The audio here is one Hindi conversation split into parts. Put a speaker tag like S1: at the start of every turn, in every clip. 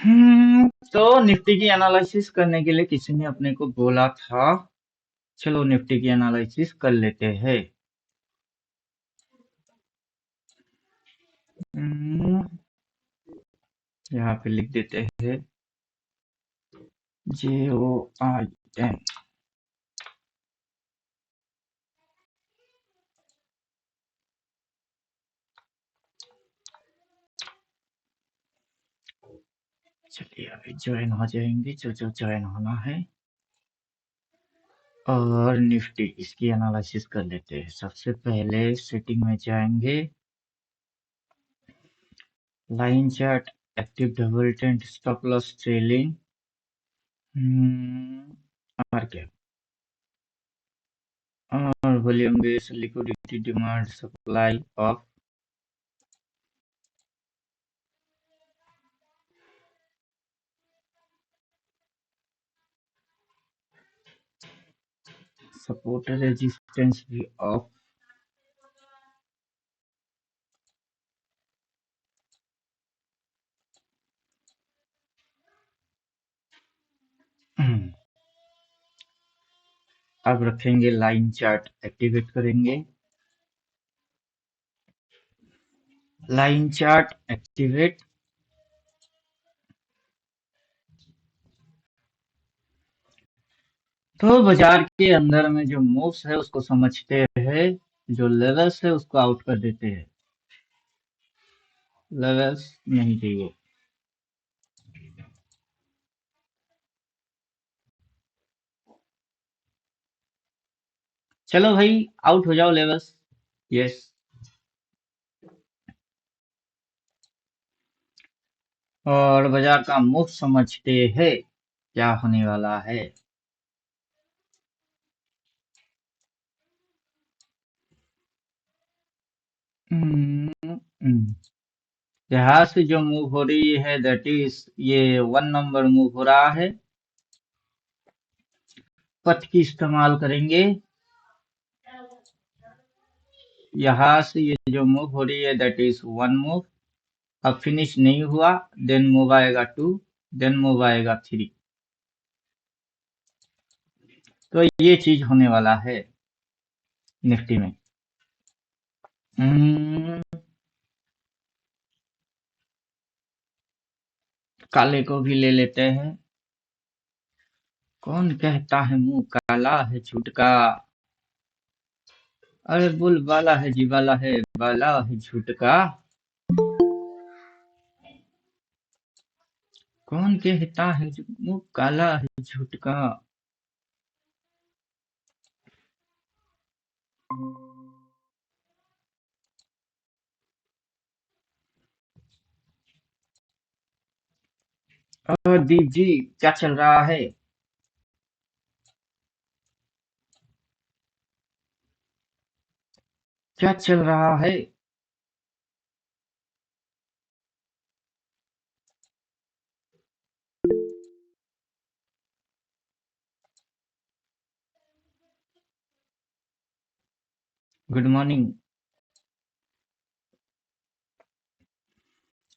S1: तो निफ्टी की एनालिसिस करने के लिए किसी ने अपने को बोला था। चलो निफ्टी की एनालिसिस कर लेते हैं। हम्म, यहाँ पे लिख देते हैं JOIN। चलिए अभी ज्वाइन हो जाएंगे जो ज्वाइन होना है। और निफ्टी इसकी एनालिसिस कर लेते हैं। सबसे पहले सेटिंग में जाएंगे। Line chart, active double trend, stop loss trailing, और क्या, और volume base, liquidity, demand, supply of support, resistance भी ऑफ। अब रखेंगे लाइन चार्ट, एक्टिवेट करेंगे। Line chart activate. तो बाजार के अंदर में जो मूव्स है उसको समझते हैं, जो लेवल्स है उसको आउट कर देते हैं। लेवल्स नहीं चाहिए। चलो भाई, आउट हो जाओ लेवल्स। यस। और बाजार का मूव समझते हैं क्या होने वाला है। हम्म, हम्म। यहाँ से जो मूव हो रही है दैट इज ये 1 नंबर मूव हो रहा है। पथ की इस्तेमाल करेंगे। यहाँ से ये जो मूव हो रही है दैट इज 1 मूव। अब फिनिश नहीं हुआ, देन मूव आएगा 2, देन मूव आएगा 3। तो ये चीज होने वाला है निफ्टी में। हम्म, काले को भी ले लेते हैं। कौन कहता है मुंह काला है झूठ का। अरे बुल वाला है जी वाला है, वाला है झूठ का। कौन कहता है मुंह काला है झूठ का। और दीप जी, क्या चल रहा है। क्या चल रहा है। Good morning.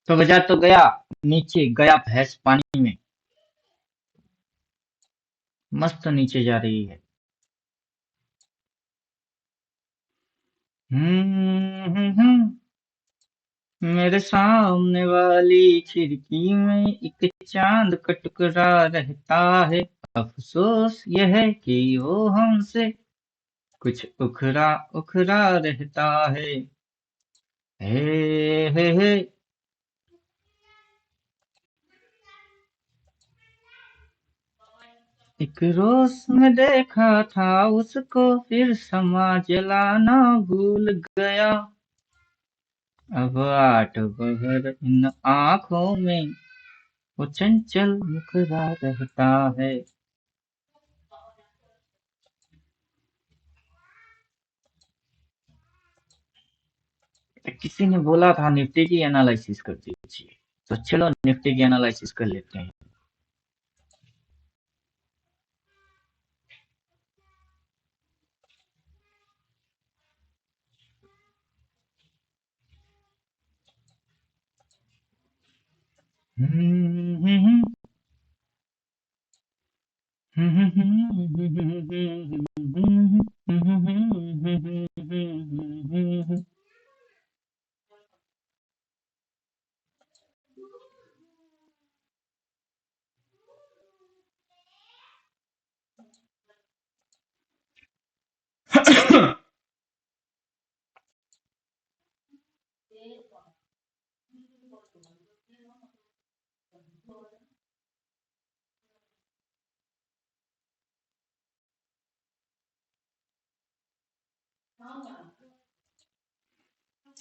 S1: तो बाजार तो गया नीचे, गया भैंस पानी में। मस्त नीचे जा रही है। मेरे सामने वाली खिड़की में एक चांद का टुकड़ा रहता है। अफसोस यह है कि वो हमसे कुछ उखड़ा उखड़ा रहता है। हे। एक रोज में देखा था उसको, फिर समा जलाना भूल गया। अब आठ बहर इन आंखों में वो चंचल मुखरा रहता है। किसी ने बोला था निफ्टी की एनालिसिस कर दीजिए, तो चलो निफ्टी की एनालिसिस कर लेते हैं।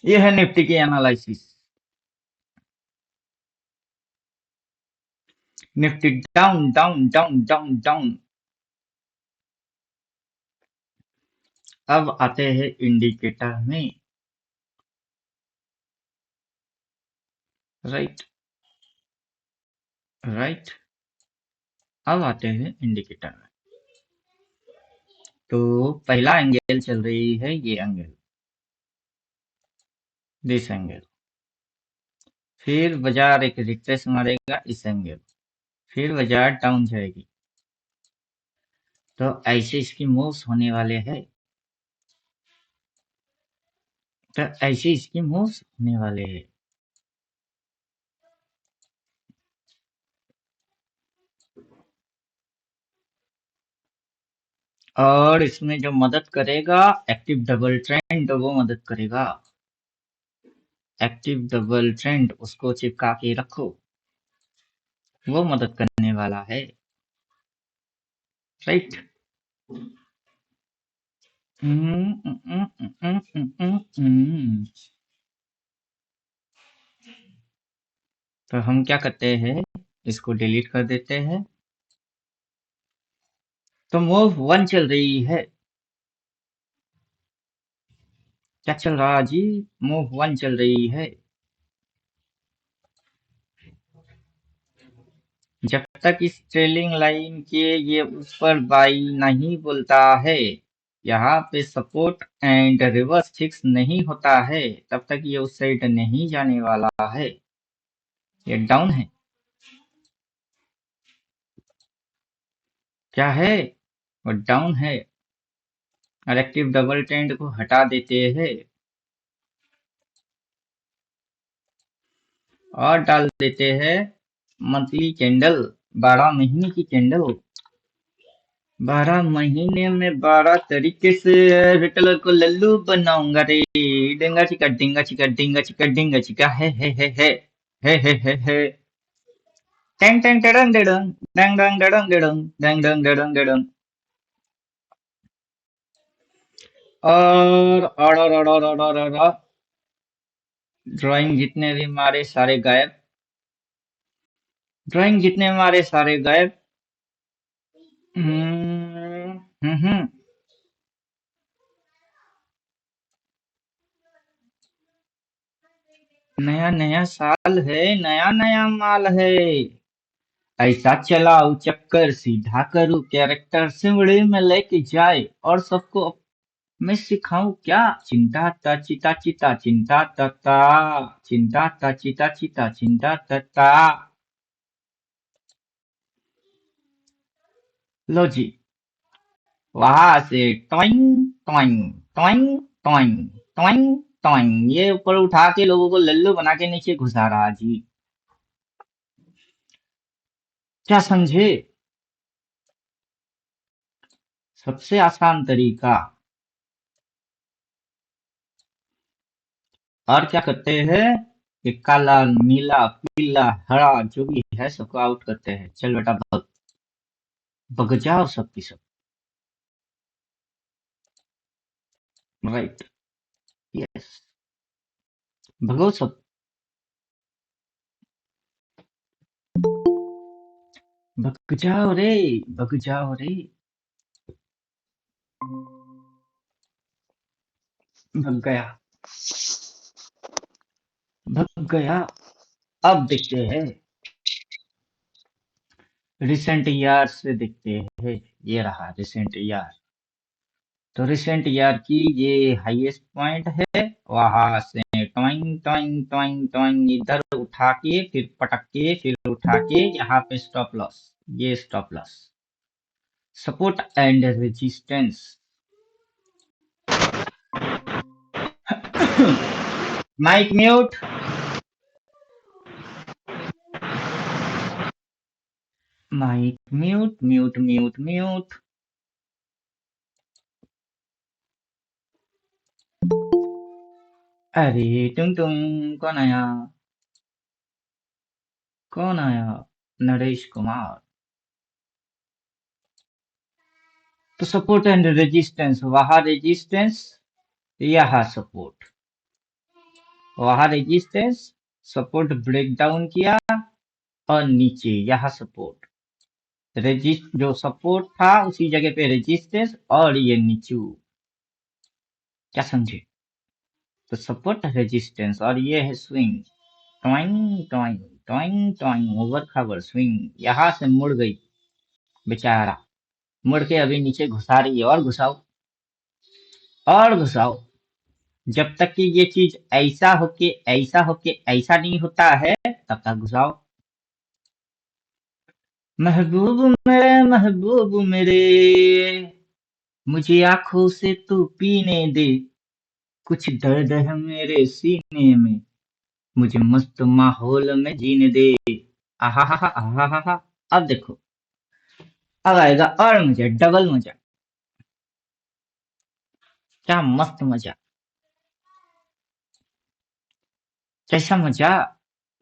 S1: ये है निफ्टी की analysis. Nifty down down down down down. अब आते हैं इंडिकेटर में। Right right. अब आते हैं इंडिकेटर में। तो पहला एंगल चल रही है ये एंगल, दिस एंगल। फिर बाजार एक रिट्रेस मारेगा इस एंगल, फिर बाजार डाउन जाएगी। तो ऐसे इसकी मूव्स होने वाले हैं। तो ऐसे इसकी मूव्स होने वाले हैं। और इसमें जो मदद करेगा एक्टिव डबल ट्रेंड, वो मदद करेगा। एक्टिव डबल ट्रेंड उसको चिपका के रखो, वो मदद करने वाला है। राइट। तो हम क्या करते हैं, इसको डिलीट कर देते हैं। तो मूव 1 चल रही है। क्या चल रहा जी? मूव 1 चल रही है। जब तक इस ट्रेलिंग लाइन के ये ऊपर बाई नहीं बोलता है, यहाँ पे सपोर्ट एंड रिवर्स फिक्स नहीं होता है, तब तक ये उस साइड नहीं जाने वाला है। ये डाउन है। क्या है? वो डाउन है। और एक्टिव डबल ट्रेंड को हटा देते हैं और डाल देते हैं मंथली कैंडल, 12 महीने की कैंडल। 12 महीने में 12 तरीके से रिटेलर को लल्लू बनाऊंगा रे। डिंगा चिका डिंगा चिका डिंगा चिका डिंगा चिका है। टेंग टेंग टेडंग डेडंग डंग डंग डेडंग डेडंग डंग डंग डेडंग डेडंग। और ड्राइंग जितने भी मारे सारे गायब। ड्राइंग जितने मारे सारे गायब। हम्म। नया नया साल है, नया नया माल है। ऐसा चलाऊ चक्कर सीधा करूँ कैरेक्टर सिमड़ी में लेके जाए और सबको मैं सिखाऊं क्या? चिंता ता चिता चिता चिंता तता, चिंता ता चिता चिता चिंता तता। लो जी, वहां से towing towing towing towing towing towing ये ऊपर उठा के लोगों को लल्लू बना के नीचे घुसा रहा जी। क्या समझे? सबसे आसान तरीका। और क्या करते हैं कि काला नीला पीला हरा जो भी है सबको आउट करते हैं। चल बेटा भग, भग जाओ सबकी सब। राइट। यस। भगो सब। भग जाओ रे, भग जाओ रे। भग गया, भग गया। अब देखते हैं रिसेंट ईयर से देखते हैं। ये रहा रिसेंट ईयर। तो रिसेंट ईयर की ये हाईएस्ट पॉइंट है, वहां से में टॉइंग टॉइंग टॉइंग टॉइंग इधर उठा के फिर पटक के फिर उठा के यहाँ पे स्टॉप लॉस, ये stop loss, support and resistance. Mic mute, mic mute mute mute mute. अरे तुम कौन आया, कौन आया? नरेश कुमार। तो सपोर्ट एंड रेजिस्टेंस, वहां रेजिस्टेंस यहाँ सपोर्ट, वहां रेजिस्टेंस, सपोर्ट ब्रेक डाउन किया और नीचे यहाँ सपोर्ट, रेजिस्ट जो सपोर्ट था उसी जगह पे रेजिस्टेंस और ये नीचे, क्या समझे? तो सपोर्ट रेजिस्टेंस और ये है swing, toing toing toing toing, over खबर स्विंग, यहाँ से मुड़ गई बेचारा, मुड़ के अभी नीचे घुसा रही है, और घुसाओ और घुसाओ, जब तक कि ये चीज ऐसा होके ऐसा होके ऐसा नहीं होता है तब तक घुसाओ। महबूब मेरे, मुझे आंखों से तू पीने दे, कुछ दर्द है मेरे सीने में, मुझे मस्त माहौल में जीने दे। आहा हा हा आहा हा हा। अब देखो, अब आएगा और मजा, डबल मजा, क्या मस्त मजा, कैसा मजा,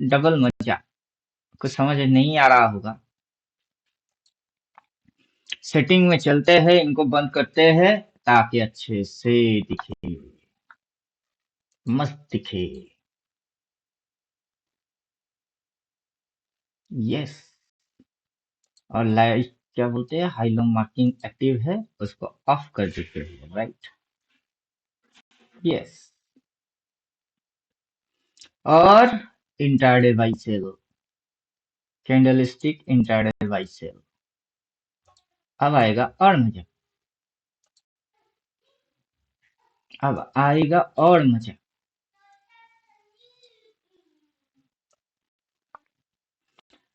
S1: डबल मजा। कुछ समझ नहीं आ रहा होगा, सेटिंग में चलते हैं, इनको बंद करते हैं ताकि अच्छे से दिखे, मस्त दिखे। यस, और लाइट क्या बोलते हैं, हाई लो मार्किंग एक्टिव है, उसको ऑफ कर देते हैं, राइट। यस, और intraday buy sell, candlestick intraday buy sell. अब आएगा और मजा, अब आएगा और मजा,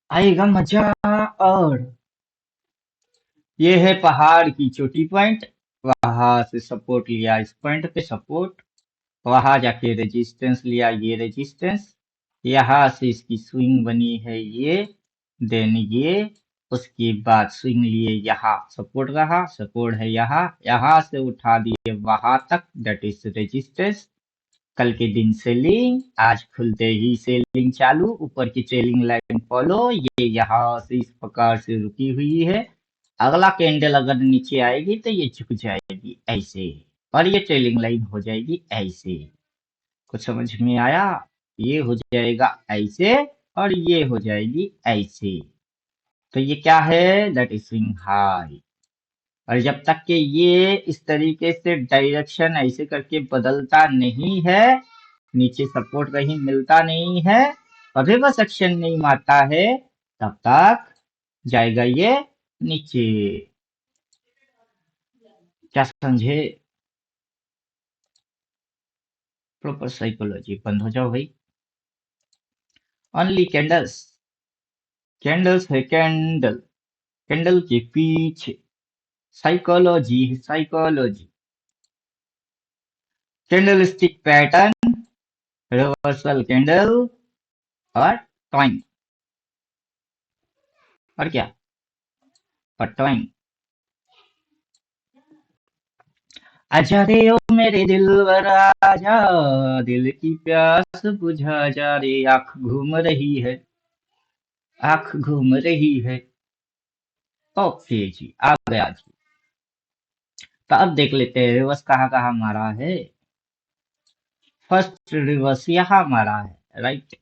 S1: आएगा मजा। और ये है पहाड़ की चोटी पॉइंट, वहां से सपोर्ट लिया, इस पॉइंट पे सपोर्ट, वहां जाके रेजिस्टेंस लिया, ये रेजिस्टेंस, यहाँ से इसकी स्विंग बनी है ये, देन ये, उसके बाद स्विंग लिए, यहाँ सपोर्ट रहा, सपोर्ट है यहाँ, यहाँ से उठा दिए वहां तक, दैट इज रेजिस्टेंस। कल के दिन सेलिंग, आज खुलते ही सेलिंग चालू, ऊपर की ट्रेलिंग लाइन फॉलो, ये यहाँ से इस प्रकार से रुकी हुई है, अगला कैंडल अगर नीचे आएगी तो ये झुक जाएगी ऐसे, और ये ट्रेलिंग लाइन हो जाएगी ऐसे। कुछ समझ में आया? ये हो जाएगा ऐसे और ये हो जाएगी ऐसे, तो ये क्या है, दैट इज स्विंग हाई। और जब तक कि ये इस तरीके से डायरेक्शन ऐसे करके बदलता नहीं है, नीचे सपोर्ट कहीं मिलता नहीं है, अभी बस एक्शन नहीं मारता है, तब तक जाएगा ये नीचे। क्या समझे? Proper psychology. बंद हो जाओ भाई। ओनली कैंडल्स, कैंडल्स है कैंडल, कैंडल के पीछे साइकोलॉजी है, psychology. Candle stick pattern, reversal candle, और टॉइंग, और क्या, और टॉइंग। आजा रे ओ मेरे दिलवर आजा, दिल की प्यास बुझा जा रे, आंख घूम रही है, आंख घूम रही है। ओके जी, आ गया जी। तो अब देख लेते हैं रिवर्स कहाँ कहाँ मारा है। फर्स्ट रिवर्स यहाँ मारा है, राइट।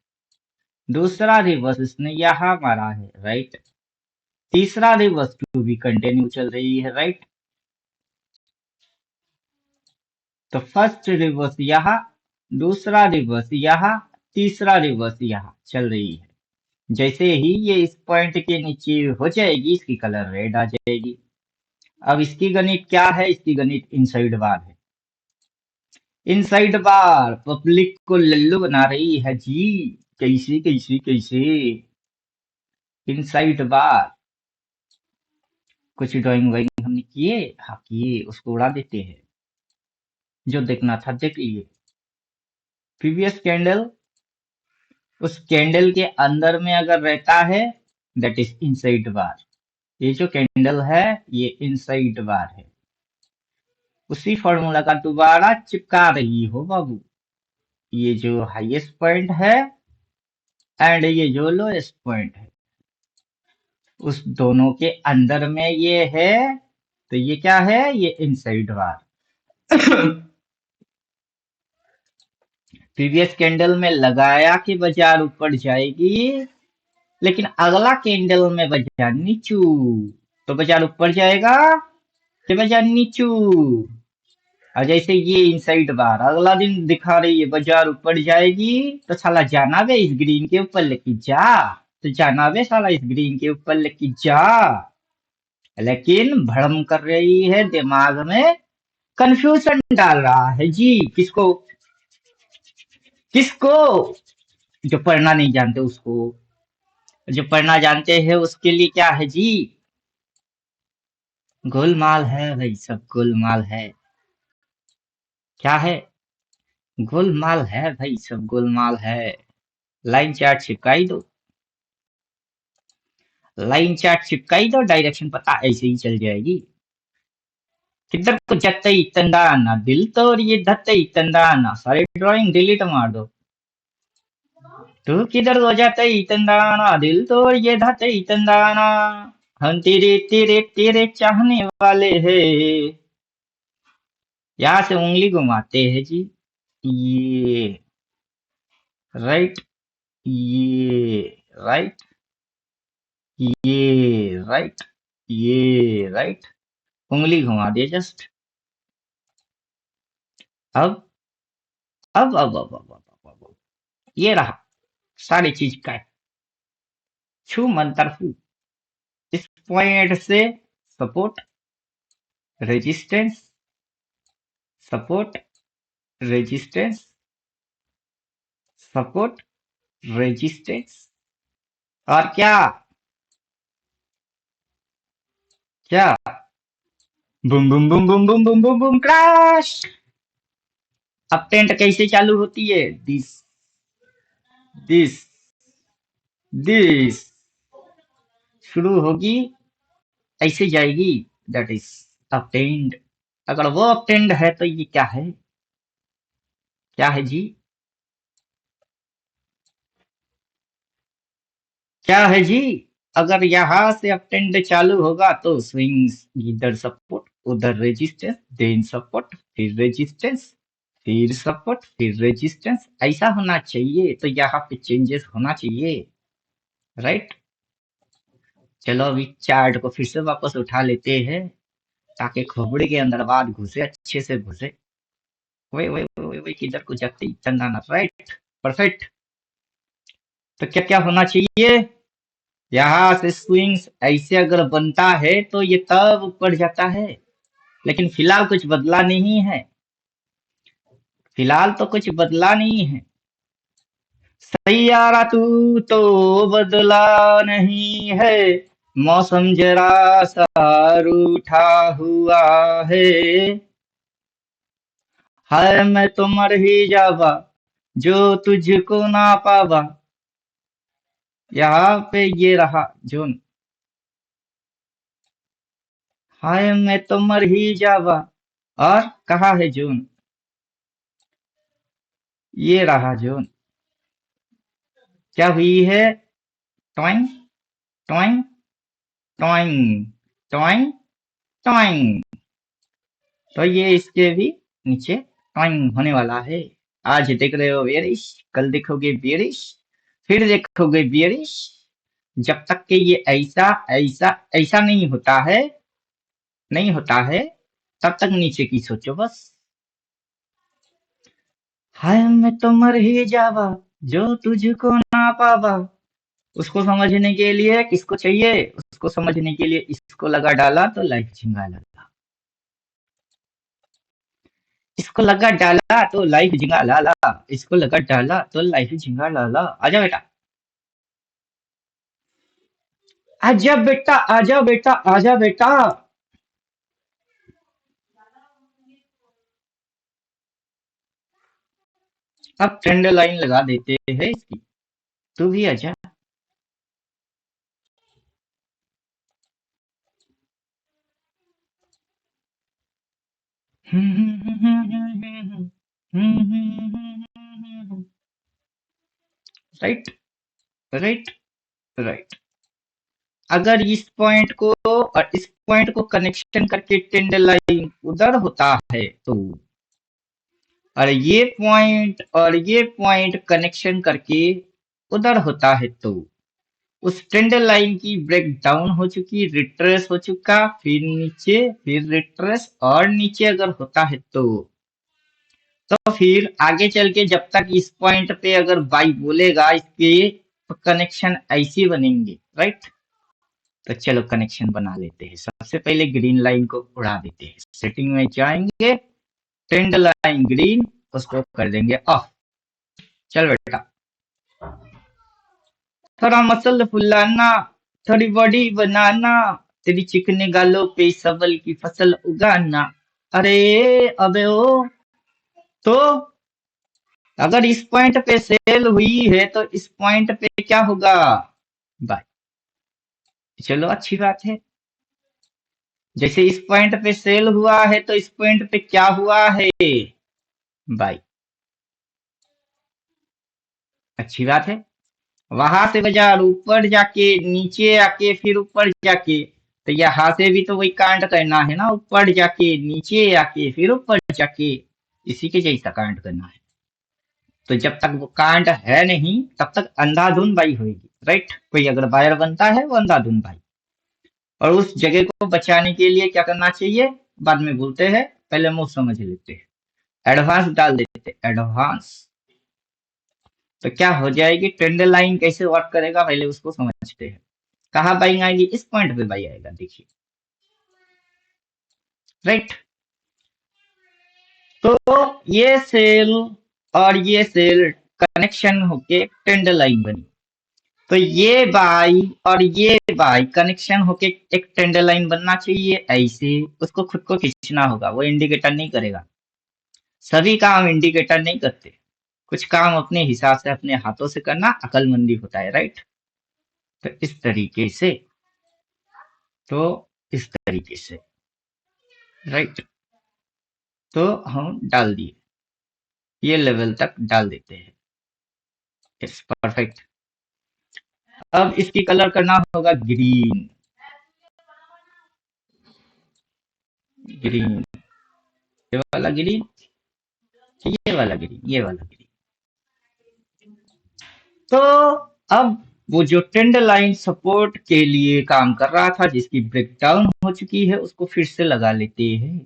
S1: दूसरा रिवर्स इसने यहाँ मारा है, राइट। तीसरा रिवर्स टू भी कंटिन्यू चल रही है, राइट। तो फर्स्ट रिवर्स यहाँ, दूसरा रिवर्स यहाँ, तीसरा रिवर्स यहाँ चल रही है। जैसे ही ये इस पॉइंट के नीचे हो जाएगी, इसकी कलर रेड आ जाएगी। अब इसकी गणित क्या है, इसकी गणित इनसाइड बार है। इनसाइड बार पब्लिक को लल्लू बना रही है जी। कैसे कैसे कैसे। इनसाइड बार कुछ ड्राइंग वाइंग हमने किए, हाँ किए, उसको उड़ा देते हैं। जो देखना था देख लिए। प्रीवियस कैंडल, उस कैंडल के अंदर में अगर रहता है दैट इज इनसाइड बार। ये जो कैंडल है ये इनसाइड बार है। उसी फॉर्मूला का दोबारा चिपका रही हो बाबू। ये जो हाईएस्ट पॉइंट है एंड ये जो लोएस्ट पॉइंट है, उस दोनों के अंदर में ये है, तो ये क्या है, ये इनसाइड बार। प्रीवियस कैंडल में लगाया कि बाजार ऊपर जाएगी, लेकिन अगला कैंडल में बाजार नीचू, तो बाजार ऊपर जाएगा कि बाजार नीचू। और जैसे ये इनसाइड बार अगला दिन दिखा रही है बाजार ऊपर जाएगी, तो साला जाना वे इस ग्रीन के ऊपर लेके जा, तो जाना वे साला इस ग्रीन के ऊपर लेके जा। लेकिन भ्रम कर रही है, दिमाग में कंफ्यूजन डाल रहा है जी। किसको? किसको? जो पढ़ना नहीं जानते उसको। जो पढ़ना जानते हैं उसके लिए क्या है जी? गोलमाल है भाई, सब गोलमाल है। क्या है? गोलमाल है भाई, सब गोलमाल है। लाइन चार्ट चिपकाई दो, लाइन चार्ट चिपकाई दो, डायरेक्शन पता ऐसे ही चल जाएगी। किधर को जाते ही तंदाना, दिल तोड़ ये धते ही तंदाना, सारी ड्राइंग डिलीट मार दो। तू किधर को जाते ही तंदाना, दिल तोड़ ये धते ही तंदाना, हम तेरे तेरे तेरे चाहने वाले हैं। यहाँ से उंगली घुमाते हैं जी। ये राइट, ये राइट, ये राइट, ये राइट, उंगली घुमा दिए जस्ट। अब अब ये रहा सारी चीज का छू मंतर हूँ। इस पॉइंट से support, resistance, support, resistance, support, resistance, और क्या? क्या? Boom boom boom boom boom boom boom boom crash. अब टेंट कैसे चालू होती है? दिस दिस दिस शुरू होगी, ऐसे जाएगी, दैट इज अपटेंड। अगर वो अपटेंड है तो ये क्या है? क्या है जी? क्या है जी? अगर यहां से अपटेंड चालू होगा तो स्विंग्स, इधर सपोर्ट उधर रेजिस्टेंस, देन सपोर्ट फिर रेजिस्टेंस, फिर सपोर्ट फिर रेजिस्टेंस, ऐसा होना चाहिए। तो यहाँ पे चेंजेस होना चाहिए, राइट। चलो अभी चार्ट को फिर से वापस उठा लेते हैं, ताकि खोपड़ी के अंदर बात घुसे, अच्छे से घुसे। वही किधर को जाते चंदाना, राइट, परफेक्ट। तो क्या क्या होना चाहिए? यहाँ से स्विंग्स ऐसे अगर बनता है तो ये तब ऊपर जाता है, लेकिन फिलहाल कुछ बदला नहीं है। फिलहाल तो कुछ बदला नहीं है। सैयारा तू तो बदला नहीं है, मौसम जरा सा रूठा हुआ है। हाय मैं तो मर ही जावा जो तुझको ना पावा। यहाँ पे ये रहा जोन। हाय मैं तो मर ही जावा, और कहा है जोन? ये रहा जोन। क्या हुई है? Toing toing toing toing toing. तो ये इसके भी नीचे टॉइंग होने वाला है। आज देख रहे हो बेरिश, कल देखोगे बेरिश, फिर देखोगे बेरिश। जब तक कि ये ऐसा ऐसा ऐसा नहीं होता है, नहीं होता है, तब तक नीचे की सोचो बस। हाय मैं तो मर ही जावा जो तुझको ना पावा। उसको समझने के लिए किसको चाहिए? उसको समझने के लिए इसको लगा डाला तो लाइफ झिंगा लगा। इसको लगा डाला तो लाइफ झिंगा लाला, इसको लगा डाला तो लाइफ झिंगा लाला। आजा बेटा, आजा बेटा, आजा बेटा, आजा बेटा। अब ट्रेंड लाइन लगा देते हैं इसकी। तू भी आजा। Right, right, right. अगर इस पॉइंट को और इस पॉइंट को कनेक्शन करके ट्रेंड लाइन उधर होता है तो, और ये पॉइंट और ये पॉइंट कनेक्शन करके उधर होता है तो उस ट्रेंड लाइन की ब्रेक डाउन हो चुकी, रिट्रेस हो चुका, फिर नीचे, फिर रिट्रेस और नीचे अगर होता है तो फिर आगे चल के जब तक इस पॉइंट पे अगर बाई बोलेगा इसके तो कनेक्शन ऐसे बनेंगे। राइट, तो चलो कनेक्शन बना लेते हैं। सबसे पहले ग्रीन लाइन को उड़ा देते हैं, सेटिंग में जाएंगे, ट्रेंड लाइन ग्रीन, उसको कर देंगे ऑफ। चल बेटा, थोड़ा मसल फुलाना, थोड़ी बॉडी बनाना, तेरी चिकने गालों पे सबल की फसल उगाना। अरे अबे ओ, तो अगर इस पॉइंट पे सेल हुई है तो इस पॉइंट पे क्या होगा? बाय। चलो अच्छी बात है। जैसे इस पॉइंट पे सेल हुआ है तो इस पॉइंट पे क्या हुआ है? बाय। अच्छी बात है। वहां से बाजार ऊपर जाके, नीचे आके, फिर ऊपर जाके, तो यहाँ से भी तो वही कांड करना है ना, ऊपर जाके, नीचे आके, फिर ऊपर जाके, इसी के जैसा कांड करना है। तो जब तक वो कांड है नहीं तब तक अंधाधुन बाई होगी। राइट, कोई अगर बायर बनता है वो अंधाधुन बाई। और उस जगह को बचाने के लिए क्या करना चाहिए बाद में बोलते हैं, पहले मुंह समझ लेते हैं। एडवांस डाल देते, एडवांस। तो क्या हो जाएगी, ट्रेंड लाइन कैसे वर्क करेगा पहले उसको समझते हैं। कहाँ बाइंग आएगी? इस पॉइंट पे बाई आएगा, देखिए। राइट, तो ये सेल और ये सेल कनेक्शन होके ट्रेंड लाइन बनी। तो ये बाई और ये बाई कनेक्शन होके एक ट्रेंड लाइन बनना चाहिए ऐसे। उसको खुद को खींचना होगा, वो इंडिकेटर नहीं करेगा। सभी काम इंडिकेटर नहीं करते, कुछ काम अपने हिसाब से अपने हाथों से करना अकलमंदी होता है। राइट, तो इस तरीके से, तो इस तरीके से। राइट, तो हम डाल दिए, ये लेवल तक डाल देते हैं। Yes, perfect. अब इसकी कलर करना होगा ग्रीन, ग्रीन, ये वाला ग्रीन, ये वाला ग्रीन, ये वाला ग्रीन। तो अब वो जो ट्रेंड लाइन सपोर्ट के लिए काम कर रहा था, जिसकी ब्रेकडाउन हो चुकी है, उसको फिर से लगा लेते हैं।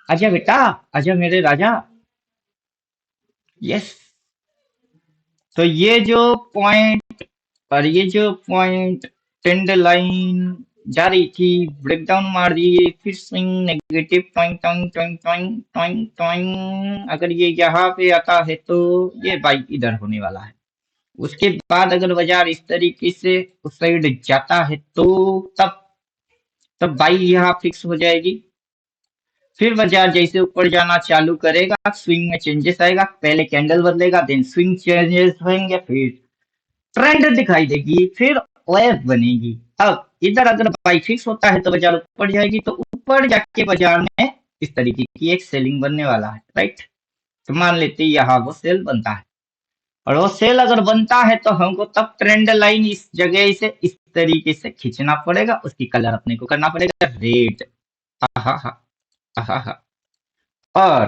S1: आजा बेटा, आजा मेरे राजा। यस, तो ये जो पॉइंट और ये जो पॉइंट ट्रेंड लाइन जा रही थी, ब्रेकडाउन मार दिए, फिर swing negative, toing toing toing toing toing toing. अगर ये यहाँ पे आता है तो ये बाइक इधर होने वाला है। उसके बाद अगर बाजार इस तरीके से उस साइड जाता है तो तब तब बाई यहाँ फिक्स हो जाएगी। फिर बाजार जैसे ऊपर जाना चालू करेगा, स्विंग में चेंजेस आएगा, पहले कैंडल बदलेगा, देन स्विंग चेंजेस होंगे, फिर ट्रेंड दिखाई देगी, फिर वेव बनेगी। अब इधर अगर बाई फिक्स होता है तो बाजार ऊपर जाएगी, तो ऊपर जाके बाजार में इस तरीके की एक सेलिंग बनने वाला है। राइट, तो मान लेते हैं यहाँ वो सेल बनता है, और वो सेल अगर बनता है तो हमको तब ट्रेंड लाइन इस जगह से इस तरीके से खींचना पड़ेगा, उसकी कलर अपने को करना पड़ेगा रेड। आहा हा, आहा हा। और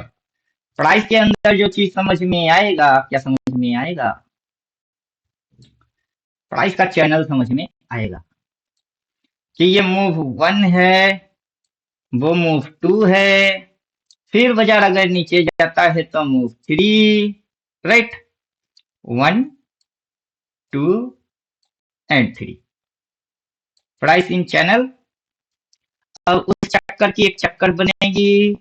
S1: प्राइस के अंदर जो चीज समझ में आएगा, क्या समझ में आएगा? प्राइस का चैनल समझ में आएगा कि ये मूव 1 है, वो मूव 2 है, फिर बाजार अगर नीचे जाता है तो move 3। Right, 1, 2 and 3, price in channel अब उस चक्कर की एक चक्कर बनेगी,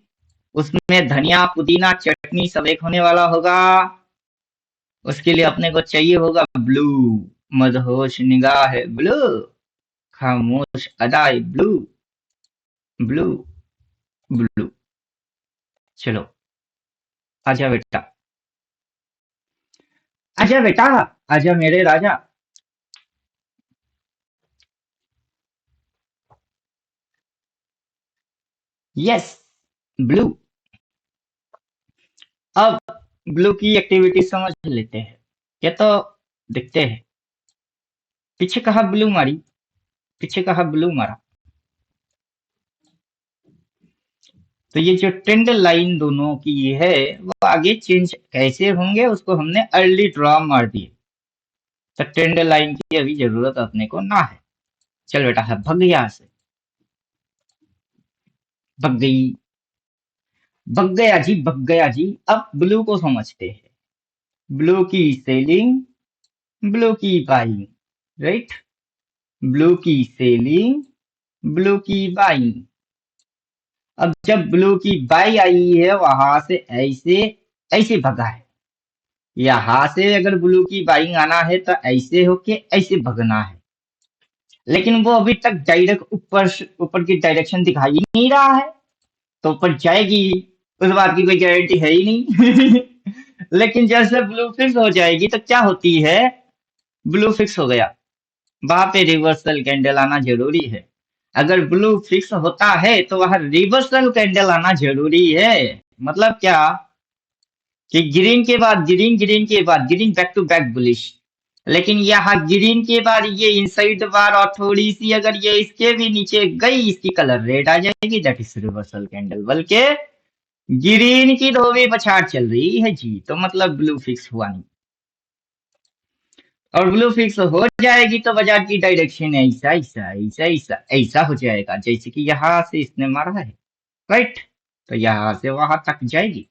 S1: उसमें धनिया पुदीना चटनी सब एक होने वाला होगा। उसके लिए अपने को चाहिए होगा ब्लू, मदहोश निगाह ब्लू, खामोश अदाए ब्लू, ब्लू, ब्लू। चलो आजा बेटा, आजा बेटा, आजा मेरे राजा। Yes, blue. अब ब्लू की एक्टिविटी समझ लेते हैं। ये तो देखते हैं, पीछे कहा ब्लू मारी, पीछे कहा ब्लू मारा। तो ये जो ट्रेंड लाइन दोनों की है वो आगे चेंज कैसे होंगे उसको हमने अर्ली ड्रॉ मार दिए। तो ट्रेंड लाइन की अभी जरूरत अपने को ना है। चल बेटा है भग यहाँ से, भग गई, भग गया जी, भग गया जी। अब ब्लू को समझते हैं। ब्लू की सेलिंग, ब्लू की बाइंग, राइट। ब्लू की सेलिंग, ब्लू की बाइंग। अब जब ब्लू की बाई आई है वहां से ऐसे ऐसे भगा है, यहाँ से अगर ब्लू की बाइंग आना है तो ऐसे होके ऐसे भगना है। लेकिन वो अभी तक डायरेक्ट ऊपर ऊपर की डायरेक्शन दिखाई ही नहीं रहा है, तो ऊपर जाएगी उस बात की कोई गारंटी है ही नहीं। लेकिन जैसे ब्लू फिक्स हो जाएगी तो क्या होती है, ब्लू फिक्स हो गया, वहां पे रिवर्सल कैंडल आना जरूरी है। अगर ब्लू फिक्स होता है तो वहां रिवर्सल कैंडल आना जरूरी है। मतलब क्या कि ग्रीन के बाद ग्रीन, ग्रीन के बाद green, back to back bullish. लेकिन यहाँ ग्रीन के बाद ये इनसाइड बार और थोड़ी सी अगर ये इसके भी नीचे गई, इसकी कलर रेड आ जाएगी, दैट इज रिवर्सल कैंडल। बल्कि ग्रीन की धोबी पछाड़ चल रही है जी, तो मतलब ब्लू फिक्स हुआ नहीं। और ब्लू फिक्स हो जाएगी तो बाजार की डायरेक्शन ऐसा ऐसा ऐसा ऐसा ऐसा हो जाएगा, जैसे कि यहाँ से इसने मारा है, राइट। तो यहाँ से वहां तक जाएगी।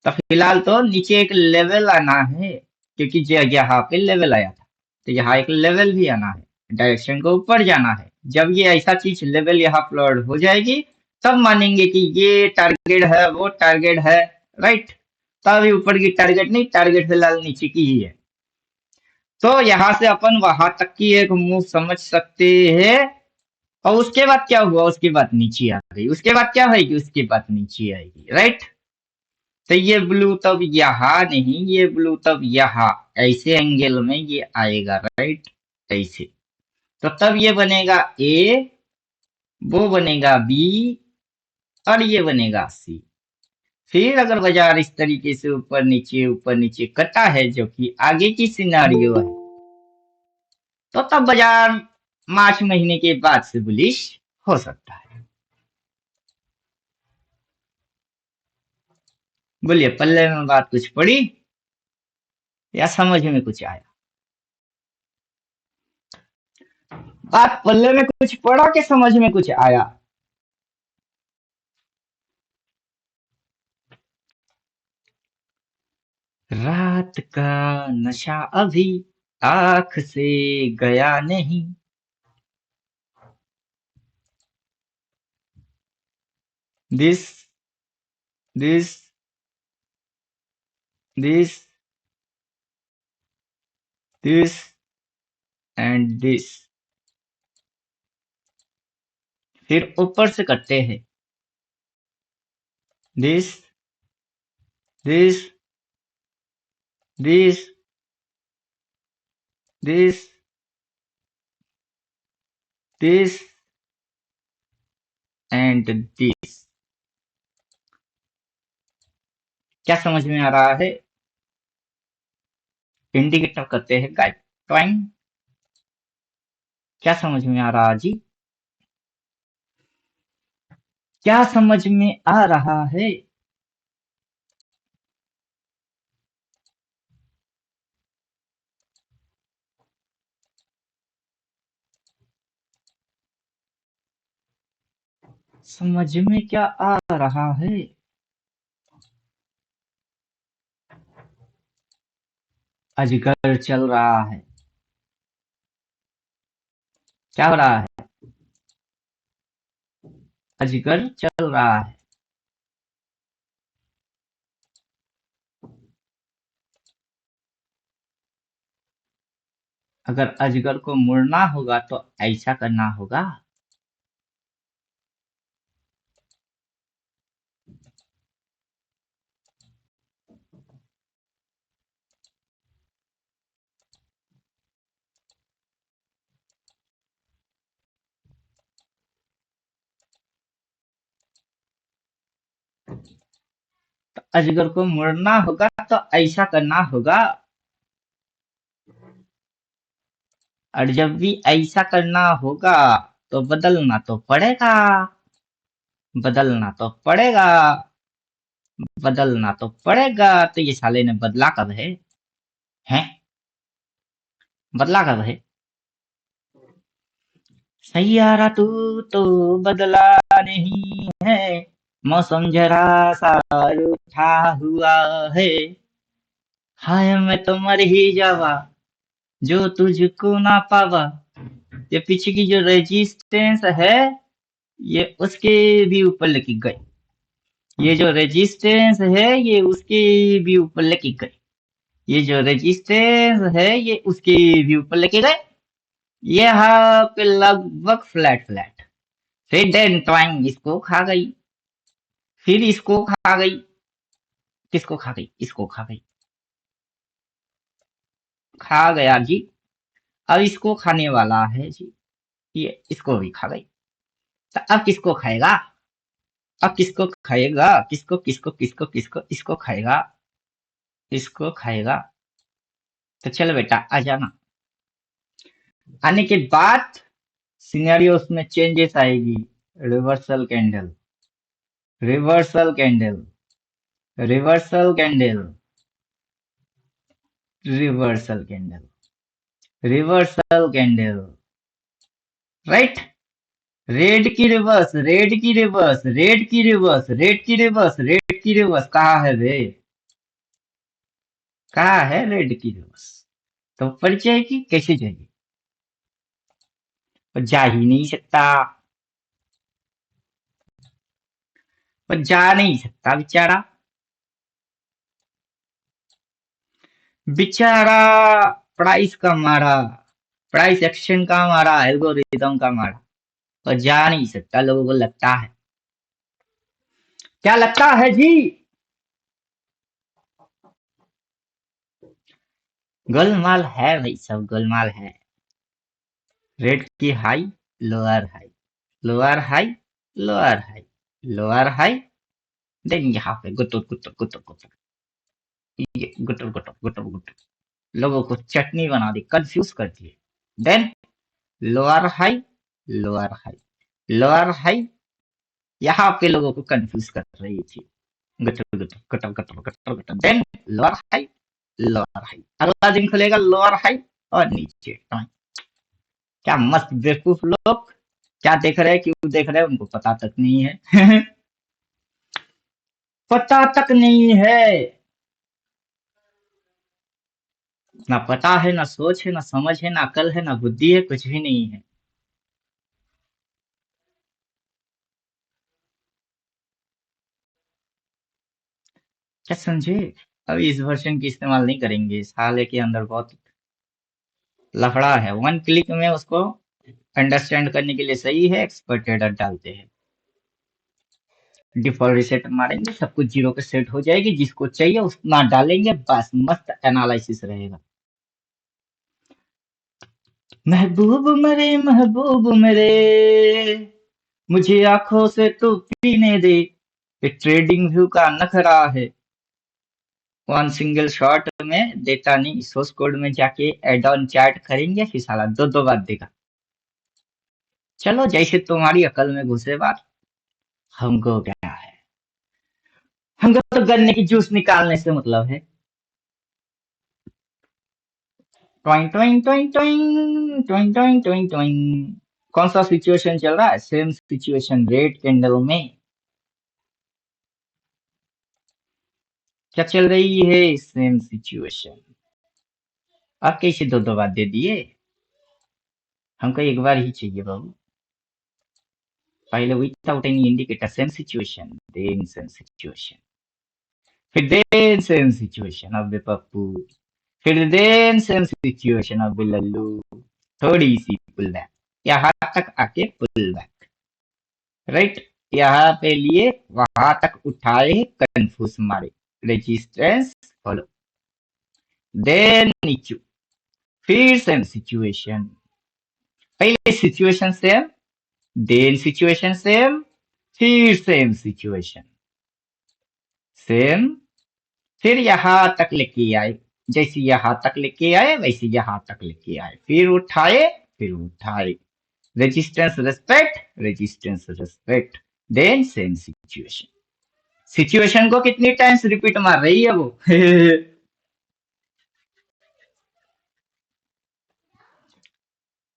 S1: तो फिलहाल तो नीचे एक लेवल आना है, क्योंकि यहाँ पे लेवल आया था, तो यहाँ एक लेवल भी आना है, डायरेक्शन को ऊपर जाना है। जब ये ऐसा चीज लेवल यहाँ प्लॉट हो जाएगी तब मानेंगे कि ये टारगेट है, वो टारगेट है, राइट। तब ऊपर की टारगेट नहीं, टारगेट फिलहाल नीचे की ही है। तो यहाँ से अपन वहां तक की एक मूव समझ सकते हैं। और उसके बाद क्या हुआ, उसके बाद नीचे आ गई, उसके बाद क्या होगी, उसके बाद नीचे आएगी, राइट। तो ये ब्लू तब यहाँ नहीं, ये ब्लू तब यहाँ ऐसे एंगल में ये आएगा, राइट, ऐसे। तो तब ये बनेगा ए, वो बनेगा बी, और ये बनेगा सी। फिर अगर बाजार इस तरीके से ऊपर नीचे कटा है, जो कि आगे की सिनारियो है, तो तब बाजार मार्च महीने के बाद से बुलिश हो सकता है। बोलिए पल्ले में बात कुछ पड़ी या समझ में कुछ आया? बात पल्ले में कुछ पड़ा कि समझ में कुछ आया? रात का नशा अभी आंख से गया नहीं। This this this this and this. फिर ऊपर से करते हैं this this this this this and this. क्या समझ में आ रहा है? इंडिकेटर करते हैं गाइड, ट्वाइंग। क्या समझ में आ रहा जी? क्या समझ में आ रहा है? समझ में क्या आ रहा है? अजगर चल रहा है। क्या हो रहा है? अजगर चल रहा है। अगर अजगर को मुड़ना होगा तो ऐसा करना होगा। तो अजगर को मुड़ना होगा तो ऐसा करना होगा। और जब भी ऐसा करना होगा तो बदलना तो पड़ेगा। बदलना तो पड़ेगा। बदलना तो पड़ेगा। तो ये साले ने बदला कब है? हैं? बदला कब है? सैयारा तू तो बदला नहीं है। मौसम जरा सा रूठा हुआ है। हाय मैं तो मर ही जावा जो तुझको ना पावा। ये पीछे की जो रेजिस्टेंस है ये उसके भी ऊपर लेके गई। ये जो रेजिस्टेंस है ये उसके भी ऊपर लेके गई। ये जो रेजिस्टेंस है ये उसके भी ऊपर लेके गए। यहाँ पे लगभग फ्लैट फ्लैट। फिर डेन ट्वाइंग इसको खा गई। फिर इसको खा गई। किसको खा गई? इसको खा गई। खा गया जी। अब इसको खाने वाला है जी। ये इसको भी खा गई। तो अब किसको खाएगा? अब किसको खाएगा? किसको किसको किसको किसको इसको खाएगा? इसको खाएगा। तो चलो बेटा आ जाना। आने के बाद सिनेरियोस में चेंजेस आएगी। Reversal candle. Reversal candle. Reversal candle. Reversal candle. Reversal candle. Right. Red की रिवर्स, रेड की रिवर्स, रेड की रिवर्स, रेड की रिवर्स, रेड की रिवर्स कहाँ है रे? कहाँ है रेड की रिवर्स? तो पड़ जाएगी कैसे जाएगी? और जा ही नहीं सकता। और जा नहीं सकता बेचारा। बेचारा प्राइस का मारा। प्राइस एक्शन का मारा, एल्गोरिदम का मारा। और जा नहीं सकता लोगों को लगता है। क्या लगता है जी? गोलमाल है भाई, सब गोलमाल है। रेड की high, lower high, lower high, lower high, lower high. Then यहाँ पे गुटुर गुटुर गुटुर गुटुर, ये गुटुर गुटुर गुटुर गुटुर लोगों को चटनी बना दी, कंफ्यूज कर दिए। Then lower high, lower high, lower high. यहाँ पे लोगों को कंफ्यूज कर रही थी। गुटुर गुटुर गुटुर गुटुर गुटुर गुटुर। Then lower high, lower high. अगला दिन खुलेगा लोअर हाई और नीचे। क्या मस्त बेवकूफ लोग। क्या देख रहे हैं, क्यों देख रहे हैं, उनको पता तक नहीं है। पता तक नहीं है। ना पता है, ना सोच है, ना समझ है, ना अकल है, ना बुद्धि है, कुछ भी नहीं है। क्या समझे? अभी इस वर्जन की इस्तेमाल नहीं करेंगे, साले के अंदर बहुत लफड़ा है। वन क्लिक में उसको अंडरस्टैंड करने के लिए सही है, एक्सपर्ट एडर डालते हैं। डिफॉल्ट रिसेट मारेंगे, सब कुछ जीरो पे सेट हो जाएगी, जिसको चाहिए उतना डालेंगे, बस मस्त एनालिसिस रहेगा। महबूब मेरे, महबूब मेरे, मुझे आंखों से तू पीने दे। ये ट्रेडिंग व्यू का नखरा है। वन सिंगल शॉट में देता नहीं, सोर्स कोड में जाके एड ऑन चार्ट करेंगे, फिर साला दो दो बार देगा। चलो जैसे तुम्हारी अकल में घुसे बात, हमको क्या है? हमको तो गन्ने की जूस निकालने से मतलब है। ट्वाइंग ट्वाइंग ट्वाइंग ट्वाइंग ट्वाइंग ट्वाइंग ट्वाइंग ट्वाइंग। कौन सा सिचुएशन चल रहा है? सेम सिचुएशन रेड कैंडल में। क्या चल रही है? Same situation. आप कैसे दो दो बार दे दिए? हमको एक बार ही चाहिए बाबू। पहले without any indicator same situation, then same situation, फिर then same situation of the Pappu, फिर then same situation of the Lallu, थोड़ी सी पुल बैक, यहाँ तक आके पुल बैक, राइट, यहाँ पे लिए वहां तक उठाए, कंफ्यूज मारे, रेजिस्टेंस फॉलो, देन नीचू, फिर सेम सिचुएशन, पहले situation same, then situation same, फिर सेम सिचुएशन सेम, फिर यहां तक लेके आए, जैसे यहां तक लेके आए वैसे यहां तक लेके आए, फिर उठाए, resistance respect, resistance respect, then same situation, situation को कितनी टाइम्स रिपीट मार रही है वो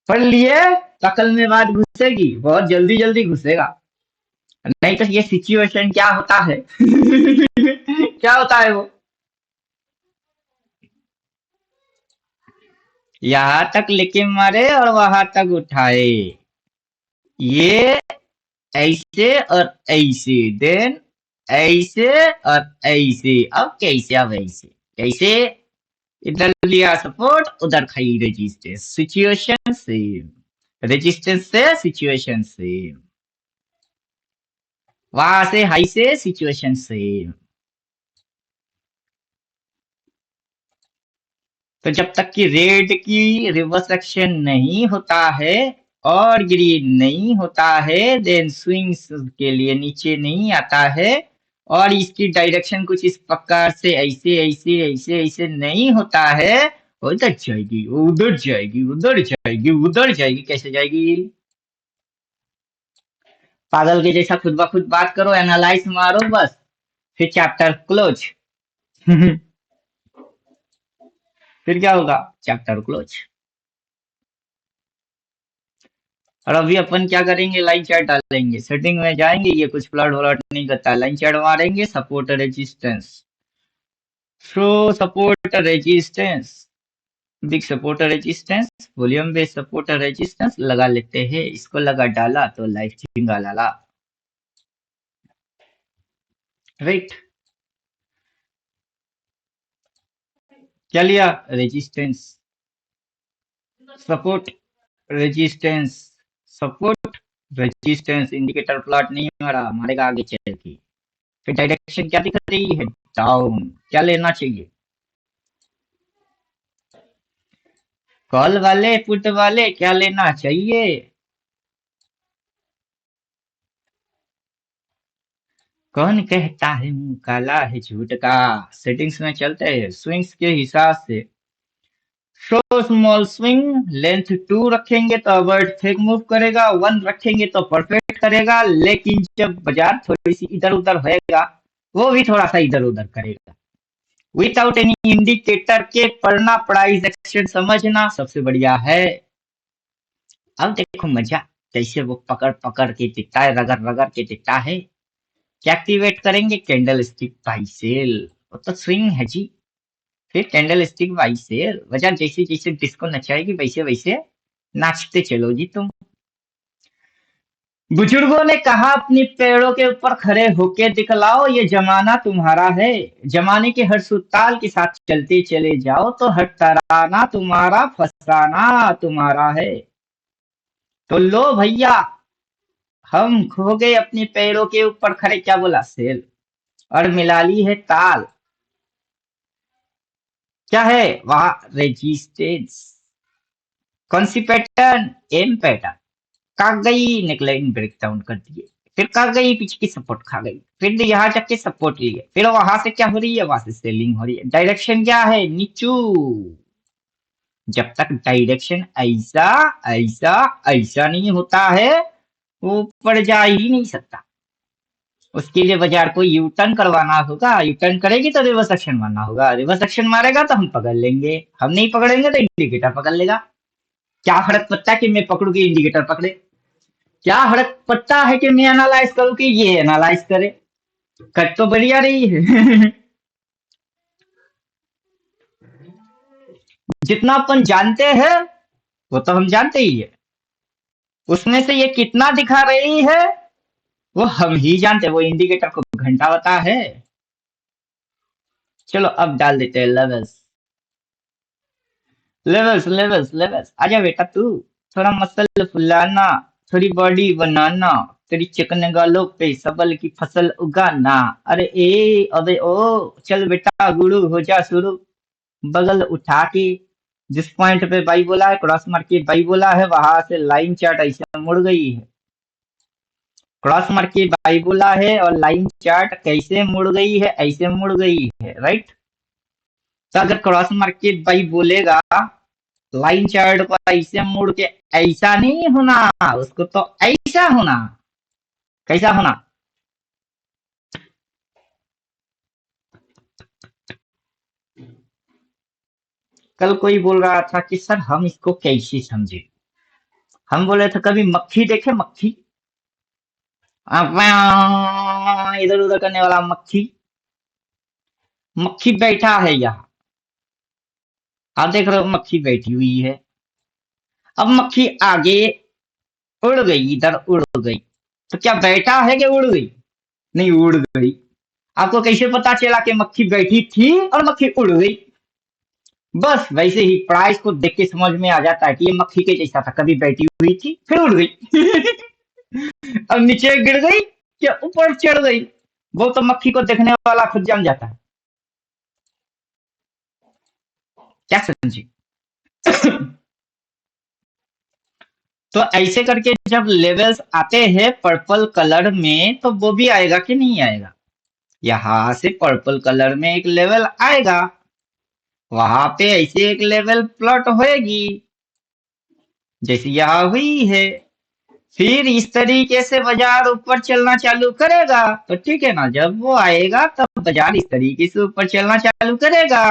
S1: पढ़ लिए तो अकल में बात घुसेगी, बहुत जल्दी जल्दी घुसेगा, नहीं तो ये सिचुएशन क्या होता है क्या होता है वो, यहां तक लेके मारे और वहां तक उठाए, ये ऐसे और ऐसे, देन ऐसे और ऐसे, अब कैसे, अब ऐसे कैसे, इधर लिया सपोर्ट, उधर खाई रेजिस्टेंस, सिचुएशन सेम, रेजिस्टेंस से सिचुएशन सेम, वहां से हाई से सिचुएशन सेम, तो जब तक कि रेड की रिवर्स एक्शन नहीं होता है और ग्रीन नहीं होता है, देन स्विंग्स के लिए नीचे नहीं आता है, और इसकी डायरेक्शन कुछ इस प्रकार से ऐसे ऐसे ऐसे ऐसे नहीं होता है, उधर जाएगी उधर जाएगी उधर जाएगी उधर जाएगी, कैसे जाएगी, पागल के जैसा खुद ब खुद बात करो, एनालाइज मारो बस, फिर चैप्टर क्लोज फिर क्या होगा, चैप्टर क्लोज। और अभी अपन क्या करेंगे, लाइन चार्ट डालेंगे, सेटिंग में जाएंगे, ये कुछ प्लॉट व्लॉट नहीं करता, लाइन चार्ट मारेंगे, support resistance, show support resistance, big support resistance, volume base support resistance लगा लेते हैं, इसको लगा डाला तो लाइफ चिंगा लाला, राइट, क्या लिया, resistance, support, resistance, support, resistance, indicator plot नहीं मारा, मारेगा आगे चल के, फिर डायरेक्शन क्या दिख रही है, डाउन, क्या लेना चाहिए, कॉल वाले पुट वाले क्या लेना चाहिए, कौन कहता है मुंह काला है झूठ का, सेटिंग्स में चलते हैं, स्विंग्स के हिसाब से, शो स्मॉल स्विंग, लेंथ 2 रखेंगे तो अवर्ड फेक मूव करेगा, 1 रखेंगे तो परफेक्ट करेगा, लेकिन जब बाजार थोड़ी सी इधर उधर होएगा, वो भी थोड़ा सा इधर उधर करेगा, विदाउट एनी इंडिकेटर के पढ़ना, प्राइस एक्शन समझना सबसे बढ़िया है। अब देखो मजा, कैसे वो पकड़ पकड़ के दिखता है, रगड़ रगड़ के दिखता है, क्या एक्टिवेट करेंगे, कैंडल स्टिक बाई सेल, वो तो स्विंग है जी, फिर कैंडल स्टिक बाई सेल, वजह जैसे जैसे डिस्को नचाएगी वैसे वैसे नाचते चलो जी तुम। बुजुर्गों ने कहा अपनी पैरों के ऊपर खड़े होके दिखलाओ, ये जमाना तुम्हारा है, जमाने के हर सुताल के साथ चलते चले जाओ, तो हर तराना तुम्हारा, फसाना तुम्हारा है, तो लो भैया, हम खो गए अपने पैरों के ऊपर खड़े, क्या बोला, सेल, और मिला ली है ताल, क्या है वहां, रेजिस्टेंस, कौन सी पैटर्न, एम पैटर्न, का गई नेकलाइन ब्रेक डाउन कर दिए, फिर का गई पीछे की सपोर्ट खा गई, फिर यहाँ जाके सपोर्ट लिए, फिर वहां से क्या हो रही है, वहां से सेलिंग हो रही है, डायरेक्शन क्या है, नीचू, जब तक डायरेक्शन ऐसा ऐसा ऐसा नहीं होता है, वो ऊपर जा ही नहीं सकता, उसके लिए बाजार को यू टर्न करवाना होगा, यू टर्न करेगी तो रिवर्स एक्शन मारना होगा, रिवर्स एक्शन मारेगा तो हम पकड़ लेंगे, हम नहीं पकड़ेंगे तो इंडिकेटर पकड़ लेगा, क्या फर्क पड़ता है कि मैं पकड़ू कि इंडिकेटर पकड़े, क्या फर्क पड़ता है कि मैं एनालाइज करूं कि ये एनालाइज करे, कट तो बढ़िया रही है जितना अपन जानते हैं वो तो हम जानते ही है, उसमें से ये कितना दिखा रही है वो हम ही जानते हैं, वो इंडिकेटर को घंटा बता है। चलो अब डाल देते हैं लेवल्स। लेवल्स लेवल्स लेवल्स, आजा बेटा तू, थोड़ा मसल फुलाना, थोड़ी बॉडी बनाना, तेरी चिकन गालों पे सबल की फसल उगाना। अरे ए, अबे ओ, चल बेटा गुरु हो जा शुरू। बगल उठा के, जिस पॉइंट पे बाई बोला है, क्रॉस मार के बाई बोला है, वहां से लाइन चार्ट ऐसे मुड़ गई है। क्रॉस मार के बाई बोला है और लाइन चार्ट कैसे मुड़ गई है, ऐसे मुड़ गई है, राइट। तो अगर क्रॉस मार के बाई बोलेगा, लाइन चार्ट को ऐसे मुड़ के ऐसा नहीं होना, उसको तो ऐसा होना। कैसा होना? कल कोई बोल रहा था कि सर हम इसको कैसे समझे। हम बोले थे कभी मक्खी देखे, मक्खी, इधर उधर करने वाला मक्खी। मक्खी बैठा है यहाँ, आप देख रहे हो मक्खी बैठी हुई है। अब मक्खी आगे उड़ गई, इधर उड़ गई, तो क्या बैठा है कि उड़ गई? नहीं, उड़ गई। आपको कैसे पता चला कि मक्खी बैठी थी और मक्खी उड़ गई? बस वैसे ही प्राइस को देख के समझ में आ जाता है कि ये मक्खी के जैसा था, कभी बैठी हुई थी फिर उड़ गई। अब नीचे गिर गई या ऊपर चढ़ गई, वो तो मक्खी को देखने वाला खुद जान जाता है। क्या समझी? तो ऐसे करके जब लेवल्स आते हैं पर्पल कलर में, तो वो भी आएगा कि नहीं आएगा? यहाँ से पर्पल कलर में एक लेवल आएगा, वहां पे ऐसे एक लेवल प्लॉट होएगी जैसे यहाँ हुई है। फिर इस तरीके से बाजार ऊपर चलना चालू करेगा, तो ठीक है ना, जब वो आएगा तब बाजार इस तरीके से ऊपर चलना चालू करेगा।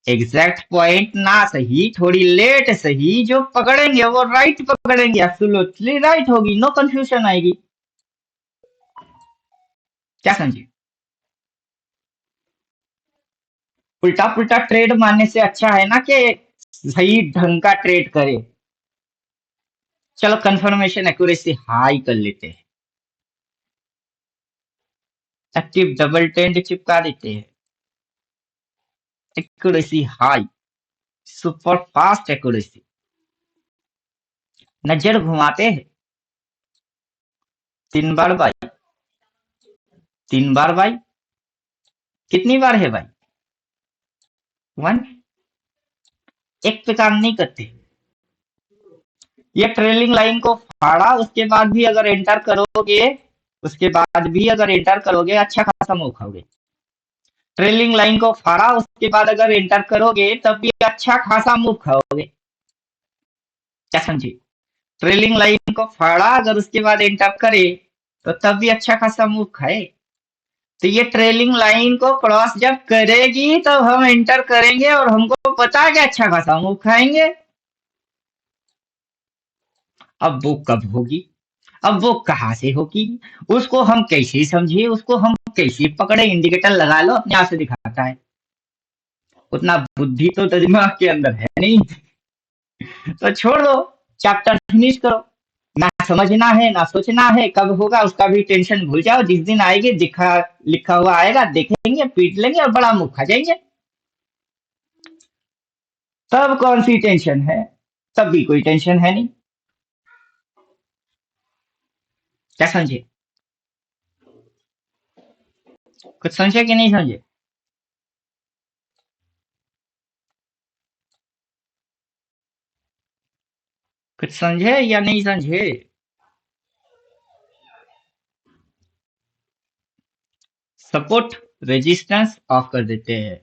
S1: एग्जैक्ट पॉइंट ना सही, थोड़ी लेट सही, जो पकड़ेंगे वो राइट पकड़ेंगे, एब्सोल्युटली राइट होगी, नो कंफ्यूजन आएगी। क्या समझे? उल्टा पुल्टा ट्रेड मारने से अच्छा है ना कि सही ढंग का ट्रेड करे। चलो कंफर्मेशन एक्यूरेसी हाई कर लेते हैं, एक्टिव डबल टेंड चिपका देते हैं, accuracy high, super fast accuracy. नजर घुमाते हैं, 3 बार भाई, 3 बार भाई, कितनी बार है भाई? वन। एक पे काम नहीं करते। ये ट्रेलिंग लाइन को फाड़ा, उसके बाद भी अगर एंटर करोगे, उसके बाद भी अगर एंटर करोगे अच्छा खासा मूव खाओगे। ट्रेलिंग लाइन को फाड़ा, उसके बाद अगर एंटर करोगे तब भी अच्छा खासा मूव खाओगे। क्या समझे? ट्रेलिंग लाइन को फाड़ा, अगर उसके बाद एंटर करे तो तब भी अच्छा खासा मूव खाए। तो ये ट्रेलिंग लाइन को क्रॉस जब करेगी तब हम एंटर करेंगे और हमको पता है कि अच्छा खासा मूव खाएंगे। अब वो कब होगी, अब वो कहाँ से होगी, उसको हम कैसे समझे, उसको हम कैसे पकड़े? इंडिकेटर लगा लो, अपने आप से दिखाता है। उतना बुद्धि तो दिमाग के अंदर है नहीं, तो छोड़ दो, चैप्टर फिनिश करो। ना समझना है ना सोचना है कब होगा, उसका भी टेंशन भूल जाओ। जिस दिन आएगी दिखा लिखा हुआ आएगा, देखेंगे, पीट लेंगे और बड़ा मुंह खा जाएंगे। तब कौन सी टेंशन है? तब भी कोई टेंशन है नहीं। क्या समझे? कुछ समझे कि नहीं समझे? कुछ समझे या नहीं समझे? सपोर्ट रेजिस्टेंस ऑफ कर देते हैं,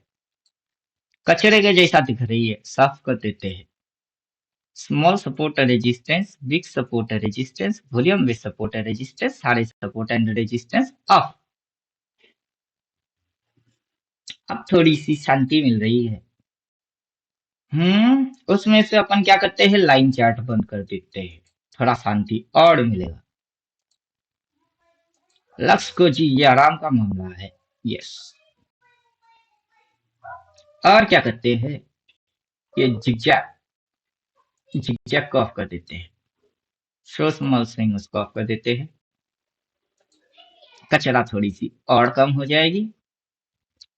S1: कचरे के जैसा दिख रही है, साफ कर देते हैं। Small support resistance, big support resistance, volume with support resistance, सारे सपोर्ट एंड रेजिस्टेंस ऑफ। अब थोड़ी सी शांति मिल रही है। उसमें से अपन क्या करते हैं, लाइन चार्ट बंद कर देते हैं, थोड़ा शांति और मिलेगा। लक्ष्य को जी, ये आराम का मामला है। यस। और क्या करते हैं, ये जिगजैग, जिगजैग को ऑफ कर देते हैं, शो स्मॉल स्विंग उसको ऑफ कर देते हैं। कचरा थोड़ी सी और कम हो जाएगी।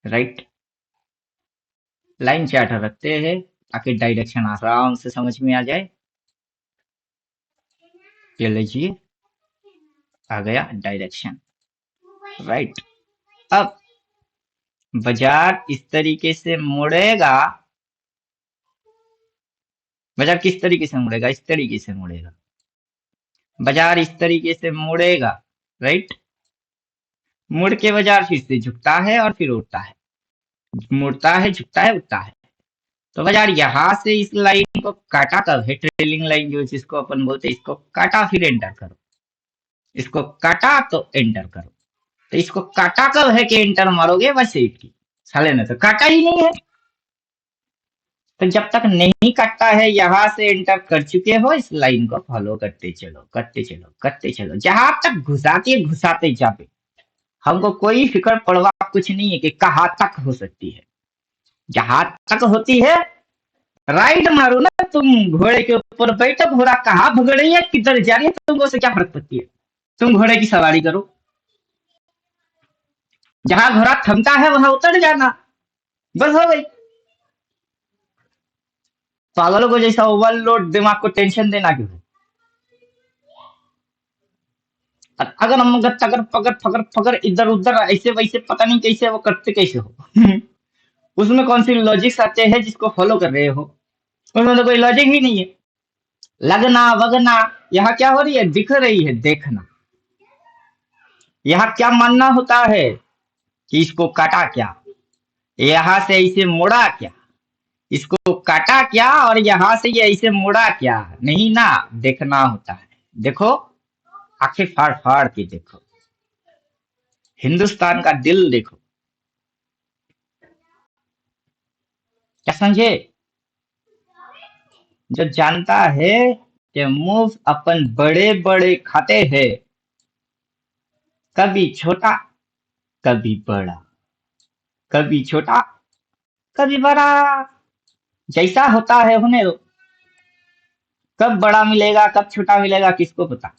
S1: राइट, लाइन चार्ट रखते हैं ताकि डायरेक्शन आराम से समझ में आ जाए। ये लीजिए, आ गया डायरेक्शन। राइट, अब बाजार इस तरीके से मुड़ेगा। बाजार किस तरीके से मुड़ेगा? इस तरीके से मुड़ेगा। बाजार इस तरीके से मुड़ेगा। राइट, मुड़ के बाजार फिर से झुकता है और फिर उठता है, मुड़ता है, झुकता है, उठता है। तो बाजार यहाँ से इस लाइन को काटा कब है? ट्रेलिंग लाइन जो जिसको अपन बोलते हैं, इसको काटा फिर एंटर करो। इसको काटा तो एंटर करो। तो इसको काटा कब है कि एंटर मारोगे? बस एट की साले ने तो काटा ही नहीं है। तो जब तक नहीं काटता है, यहां से एंटर कर चुके हो, इस लाइन को फॉलो करते चलो, करते चलो, करते चलो, जहां तक घुसाते जाते। हमको कोई फिक्र परवाह कुछ नहीं है कि कहाँ तक हो सकती है। जहां तक होती है राइड मारो ना तुम। घोड़े के ऊपर बैठो, घोड़ा कहाँ भग रही है, किधर जा रही है, तुमको से क्या फर्क पड़ती है? तुम घोड़े की सवारी करो, जहां घोड़ा थमता है वहां उतर जाना, बस हो गई। पागलों को जैसा ओवरलोड दिमाग को टेंशन देना क्यों है? अगर हम अगर तगर पगर फगर फगर इधर उधर ऐसे वैसे पता नहीं कैसे वो करते कैसे हो। उसमें कौन सी लॉजिक्स आते हैं जिसको फॉलो कर रहे हो? उसमें तो कोई लॉजिक ही नहीं है। लगना वगना, यहाँ क्या हो रही है? दिख रही है, देखना। यहाँ क्या मानना होता है कि इसको काटा क्या, यहाँ से ऐसे मुड़ा क्या, इसको काटा क्या और यहाँ से ये ऐसे मुड़ा क्या? नहीं ना, देखना होता है। देखो, आंखें फाड़ फाड़ के देखो, हिंदुस्तान का दिल देखो। क्या समझे? जो जानता है कि मूव अपन बड़े बड़े खाते हैं, कभी छोटा कभी बड़ा, कभी छोटा कभी बड़ा, जैसा होता है होने दो। कब बड़ा मिलेगा कब छोटा मिलेगा किसको पता?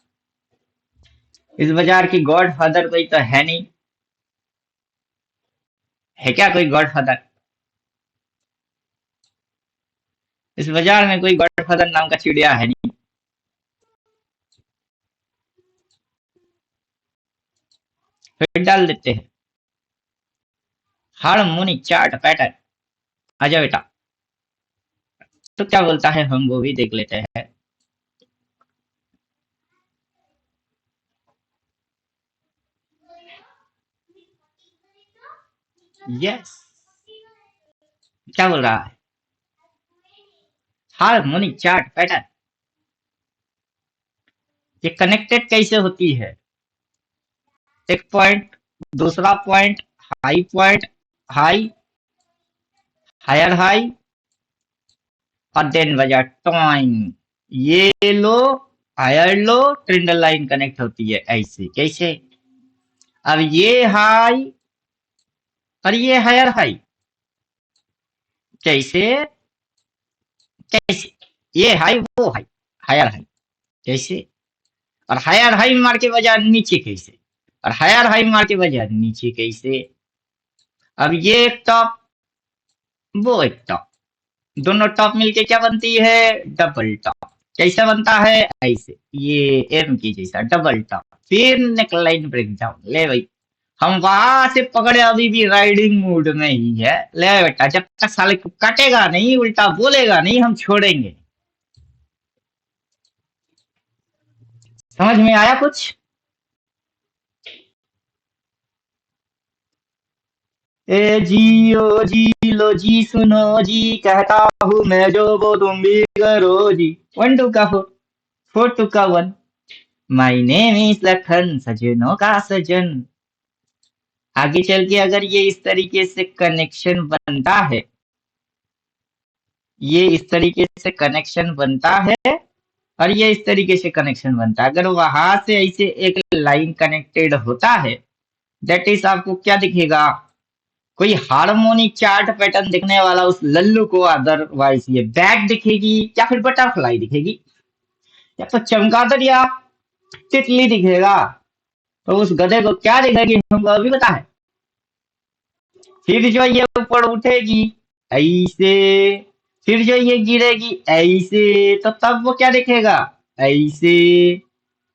S1: इस बाजार की गॉड फादर कोई तो है नहीं। है क्या कोई गॉड फादर? इस बाजार में कोई गॉड फादर नाम का चिड़िया है नहीं। फिर डाल देते हैं हार्मोनिक चार्ट पैटर्न। आजा बेटा, तो क्या बोलता है हम वो भी देख लेते हैं। यस, क्या बोल रहा है? Harmonic chart pattern. ये कनेक्टेड कैसे होती है? एक पॉइंट, दूसरा point, high point, high, higher high, और देन बजा टॉइंग। ये low, higher low, trend line connect होती है ऐसे। कैसे? अब ये हाई और ये हायर हाई, कैसे? कैसे? ये हाई वो हाई, हायर हाई, कैसे? और हायर हाई मार के बजा नीचे कैसे? और हायर हाई मार के बजा नीचे कैसे? अब ये एक टॉप, वो एक टॉप, दोनों टॉप मिलके क्या बनती है? Double top. कैसा बनता है? ऐसे, ये एम की जैसा डबल टॉप। फिर नेकलाइन ब्रेक डाउन। ले भाई, हम वहां से पकड़े, अभी भी राइडिंग मूड में ही है। ले बेटा, जब तक साले को काटेगा नहीं, उल्टा बोलेगा नहीं, हम छोड़ेंगे। समझ में आया कुछ? ए जी ओ जी लो जी सुनो जी, कहता हूँ मैं जो वो तुम भी करो जी। वन टू का फोर, फोर टू का one, my name is Lakhan, सजनों का सजन। आगे चल के अगर ये इस तरीके से कनेक्शन बनता है, ये इस तरीके से कनेक्शन बनता है, और ये इस तरीके से कनेक्शन बनता है, अगर वहां से ऐसे एक लाइन कनेक्टेड होता है, दैट इज आपको क्या दिखेगा? कोई हार्मोनिक चार्ट पैटर्न दिखने वाला उस लल्लू को अदरवाइज ये बैग दिखेगी, या फिर बटरफ्लाई दिखेगी, या तो चमगादड़ या तितली दिखेगा। तो उस गधे को क्या दिखेगी हमको अभी पता है। फिर जो ये ऊपर उठेगी ऐसे, फिर जो ये गिरेगी ऐसे, तो तब वो क्या दिखेगा, ऐसे,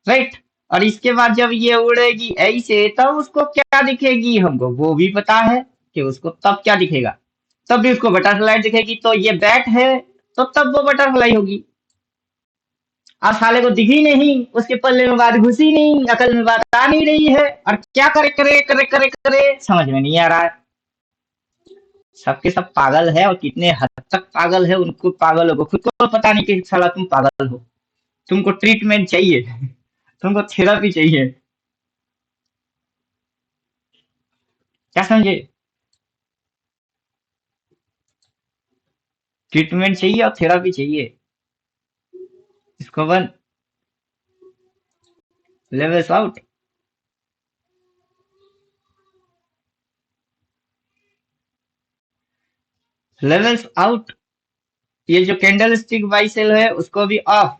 S1: राइट। और इसके बाद जब ये उड़ेगी ऐसे तब उसको क्या दिखेगी हमको वो भी पता है कि उसको तब क्या दिखेगा, तब भी उसको बटरफ्लाई दिखेगी। तो ये बैट है तो तब वो बटरफ्लाई होगी। अब साले को दिखी नहीं, उसके पल्ले में बात घुसी नहीं, अकल में बात आ नहीं रही है, और क्या करे करे करे करे करे समझ में नहीं आ रहा है। सबके सब पागल है, और कितने हद तक पागल है उनको, पागलों को खुद को पता नहीं कि साला तुम पागल हो। तुमको ट्रीटमेंट चाहिए, तुमको थेरेपी चाहिए। क्या समझे, ट्रीटमेंट चाहिए और थेरेपी चाहिए। इसको one levels out. Levels out. ये जो कैंडल स्टिक बाई सेल है उसको भी ऑफ।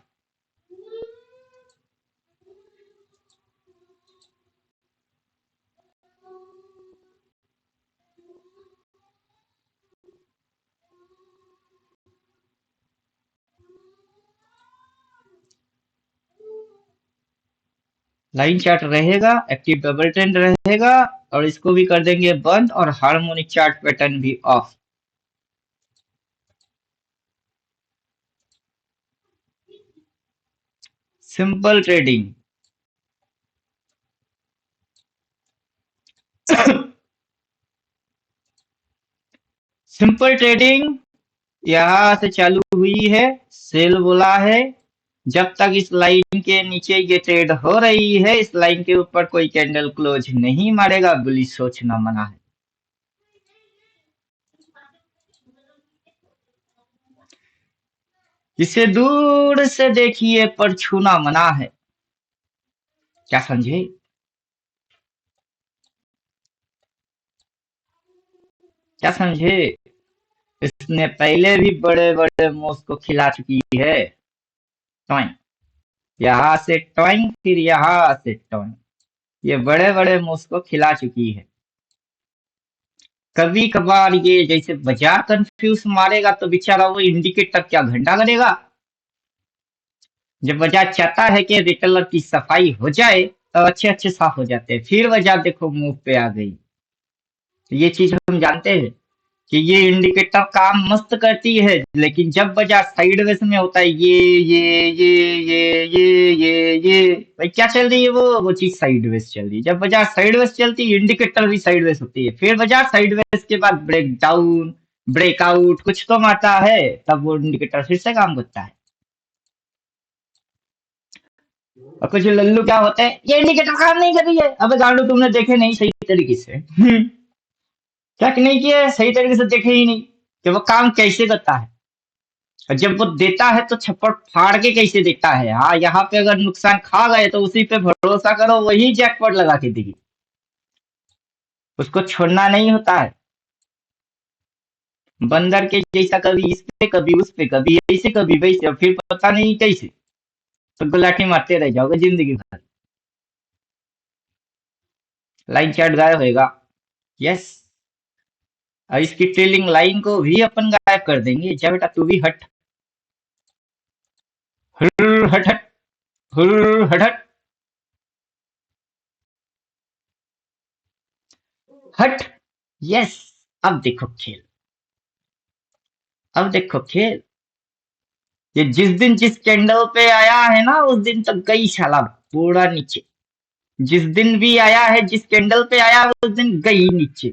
S1: लाइन चार्ट रहेगा, एक्टिव डबल ट्रेंड रहेगा, और इसको भी कर देंगे बंद, और हार्मोनिक चार्ट पैटर्न भी of. Simple trading. Simple trading यहाँ से चालू हुई है, सेल बोला है। जब तक इस लाइन के नीचे ये ट्रेड हो रही है, इस लाइन के ऊपर कोई कैंडल क्लोज नहीं मारेगा, बुलिश सोचना मना है। इसे दूर से देखिए पर छूना मना है। क्या समझे, क्या समझे। इसने पहले भी बड़े बड़े मोस को खिला चुकी है। टॉइंग, यहाँ से टॉइंग, फिर यहाँ से टॉइंग, ये बड़े बड़े मोस को खिला चुकी है। कभी कभार ये जैसे बाजार कंफ्यूज मारेगा तो बेचारा वो इंडिकेटर क्या घंटा करेगा। जब बाजार चाहता है कि रिटेलर की सफाई हो जाए तो अच्छे अच्छे साफ हो जाते हैं, फिर बाजार देखो मुंह पे आ गई। तो ये चीज हम जानते हैं कि ये इंडिकेटर काम मस्त करती है, लेकिन जब बाजार साइडवेज में होता है, ये भाई क्या चल रही है, वो चीज साइडवेज चल रही है। जब बाजार साइडवेज चलती है इंडिकेटर भी साइडवेज होती है, फिर बाजार साइडवेज के बाद ब्रेक डाउन, ब्रेकआउट कुछ तो मारता है, तब वो इंडिकेटर फिर से काम करता है। और कुछ लल्लू क्या होते हैं, ये इंडिकेटर काम नहीं कर रही है, अबे गांडू तुमने देखे नहीं सही तरीके से। चेक नहीं किया है, सही तरीके से देखे ही नहीं कि वो काम कैसे करता है। और जब वो देता है तो छप्पर फाड़ के कैसे देता है। हाँ, यहाँ पे अगर नुकसान खा गए तो उसी पे भरोसा करो, वही जैकपॉट लगा के देगी, उसको छोड़ना नहीं होता है। बंदर के जैसा कभी इस पे कभी उस पे, कभी ऐसे कभी वैसे, और फिर पता नहीं कैसे तो गुलाटी मारते रह जाओगे जिंदगी भर। लाइन चार्ट गायब होएगा, यस। और इसकी ट्रेलिंग लाइन को भी अपन गायब कर देंगे। जा बेटा तू भी हट, हट हट, हट हट हट, यस। अब देखो खेल, अब देखो खेल। ये जिस दिन जिस कैंडल पे आया है ना उस दिन तक गई शाला पूरा नीचे। जिस दिन भी आया है, जिस कैंडल पे आया है उस दिन गई नीचे।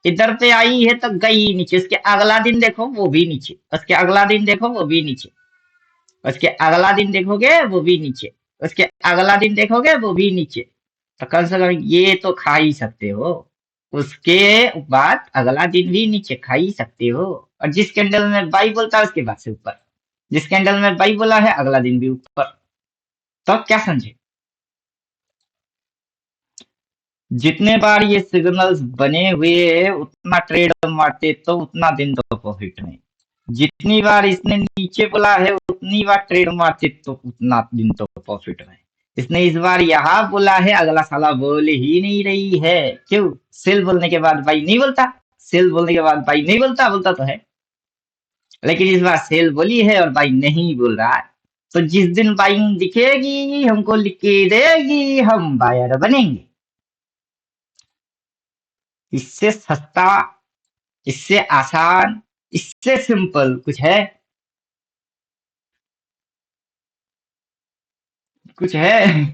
S1: इधर पे आई है तो गई नीचे, उसके अगला दिन देखो वो भी नीचे, उसके अगला दिन देखो वो भी नीचे, उसके अगला दिन देखोगे वो भी नीचे, उसके अगला दिन देखोगे वो भी नीचे। तो कम से कम ये तो खा ही सकते हो। उसके बाद अगला दिन भी नीचे खा ही सकते हो। और जिस कैंडल में बाई बोलता है उसके बाद से ऊपर, जिस कैंडल में बाई बोला है अगला दिन भी ऊपर। तो क्या समझे, जितने बार ये सिग्नल्स बने हुए हैं उतना ट्रेड मारते तो उतना दिन तो प्रॉफिट में। जितनी बार इसने नीचे बोला है उतनी बार ट्रेड मारते तो उतना दिन तो प्रॉफिट में। इसने इस बार यहाँ बोला है, अगला साला बोल ही नहीं रही है। क्यों? सेल बोलने के बाद भाई नहीं बोलता। सेल बोलने के बाद भाई नहीं बोलता, बोलता तो है, लेकिन इस बार सेल बोली है और भाई नहीं बोल रहा है। तो जिस दिन बाइंग दिखेगी हमको लिख के देगी, हम बायर बनेंगे। इससे सस्ता, इससे आसान, इससे सिंपल कुछ है? कुछ है?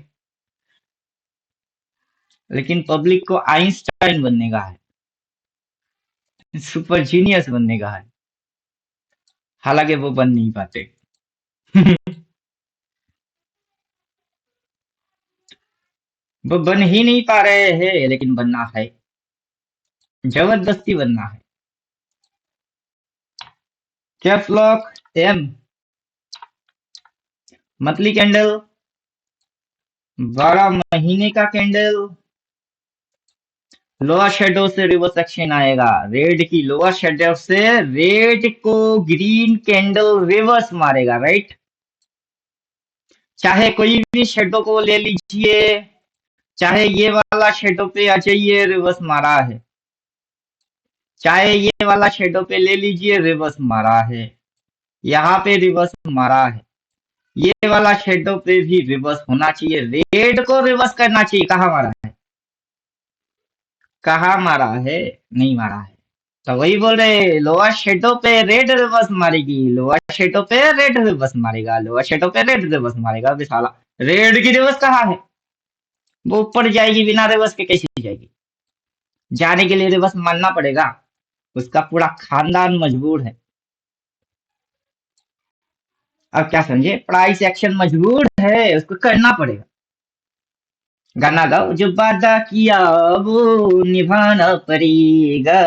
S1: लेकिन पब्लिक को आइंस्टाइन बनने का है, सुपर जीनियस बनने का है। हालांकि वो बन नहीं पाते। वो बन ही नहीं पा रहे हैं, लेकिन बनना है, जबरदस्ती बनना है। Caps lock M, monthly candle, 12 महीने का कैंडल, लोअर शेडो से रिवर्स एक्शन आएगा। रेड की लोअर शेडो से रेड को ग्रीन कैंडल रिवर्स मारेगा, राइट? चाहे कोई भी शेडो को ले लीजिए, चाहे ये वाला शेडो पे आ जाइए, रिवर्स मारा है। चाहे ये वाला शेडो पे ले लीजिए, रिवर्स मारा है। यहाँ पे रिवर्स मारा है। ये वाला शेडो पे भी रिवर्स होना चाहिए, रेड को रिवर्स करना चाहिए। कहाँ मारा है? कहाँ मारा है? नहीं मारा है। तो वही बोल रहे, लोअर शेडो पे रेड रिवर्स मारेगी, लोअर शेडो पे रेड रिवर्स मारेगा, लोअर शेडो पे रेड रिवर्स मारेगा। अबे साला, रेड की रिवर्स कहाँ है? वो ऊपर जाएगी, बिना रिवर्स के कैसे जाएगी? जाने के लिए रिवर्स मानना पड़ेगा। उसका पूरा खानदान मजबूर है। अब क्या समझे? प्राइस एक्शन मजबूर है, उसको करना पड़ेगा। गाना गाओ, जो वादा किया वो निभाना पड़ेगा,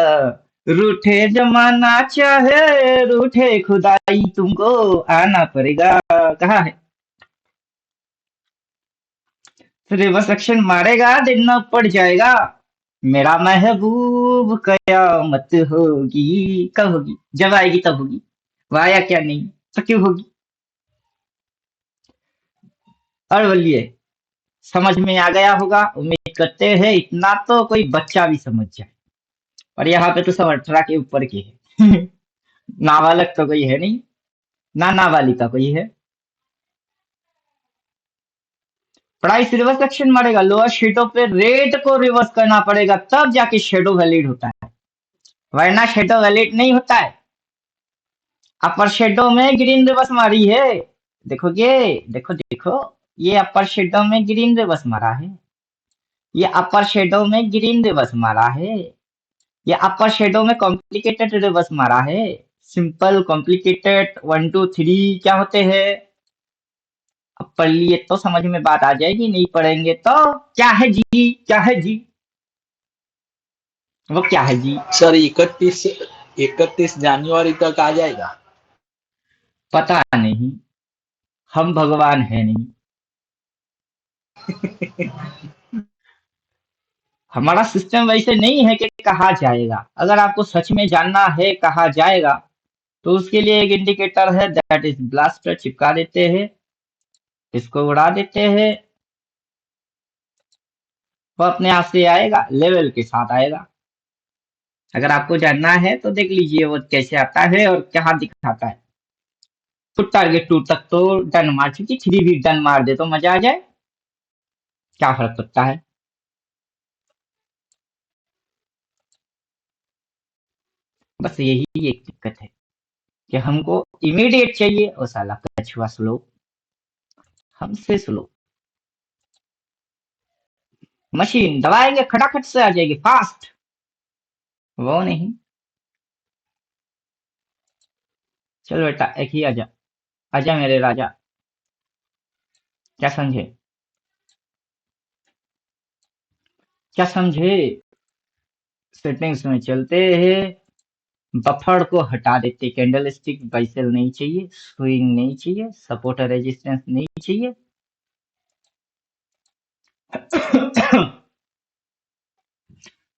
S1: रूठे जमाना चाहे रूठे खुदाई, तुमको आना पड़ेगा। कहाँ है? तो रिवर्स एक्शन मारेगा, देखना पड़ जाएगा। मेरा महबूब कयामत होगी, कब होगी? जब आएगी तब होगी। वाया क्या नहीं, तो क्यों होगी? और बोलिए, समझ में आ गया होगा, उम्मीद करते हैं इतना तो कोई बच्चा भी समझ जाए। और यहाँ पे तो सब 18 के ऊपर के है। नाबालग तो कोई है नहीं, ना नाबालिग का कोई है। प्राइस रिवर्स एक्शन मारेगा, लोअर शेडो पे रेट को रिवर्स करना पड़ेगा, तब जाके शेडो वैलिड होता है, वरना शेडो वैलिड नहीं होता है। अपर शेडो में ग्रीन रिवर्स मारी है, देखोगे, देखो देखो, ये अपर शेडो में ग्रीन रिवर्स मारा है, ये अपर शेडो में ग्रीन रिवर्स मारा है, ये अपर शेडो में कॉम्प्लिकेटेड रिवर्स मारा है। सिंपल कॉम्प्लिकेटेड 1 2 3 क्या होते हैं? अब पढ़ लिए तो समझ में बात आ जाएगी, नहीं पढ़ेंगे तो क्या है जी, क्या है जी, वो क्या है जी?
S2: सर 31 जनवरी तक आ जाएगा।
S1: पता नहीं, हम भगवान है नहीं। हमारा सिस्टम वैसे नहीं है कि कहा जाएगा। अगर आपको सच में जानना है कहा जाएगा, तो उसके लिए एक इंडिकेटर है, दैट इज ब्लास्टर, चिपका देते हैं, इसको उड़ा देते हैं, वो अपने आप से आएगा, लेवल के साथ आएगा। अगर आपको जानना है तो देख लीजिए वो कैसे आता है और क्या दिखाता है। तो टारगेट 2 तक तो डन मार चुकी, 3 भी डन मार दे तो मजा आ जाए, क्या फर्क पड़ता है? बस यही एक दिक्कत है कि हमको इमीडिएट चाहिए और साला कछुआ स्लो, हमसे स्लो। मशीन दबाएंगे खटाखट से आ जाएगी फास्ट, वो नहीं। चलो बेटा एक ही आजा, आजा मेरे राजा, क्या समझे? क्या समझे? सेटिंग्स में चलते हैं, बफर को हटा देते, कैंडल स्टिक बाइसेल नहीं चाहिए, स्विंग नहीं चाहिए, सपोर्ट रेजिस्टेंस नहीं चाहिए।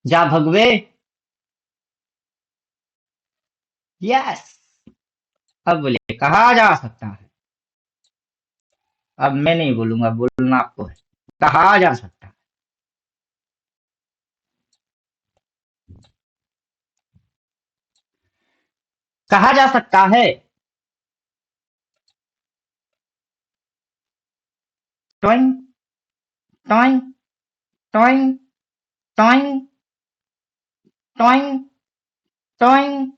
S1: जा भगवे, यस। अब बोले कहा जा सकता है? अब मैं नहीं बोलूंगा, बोलना आपको है। कहा जा सकता है। कहा जा सकता है। Toing, toing, toing, toing, toing, toing.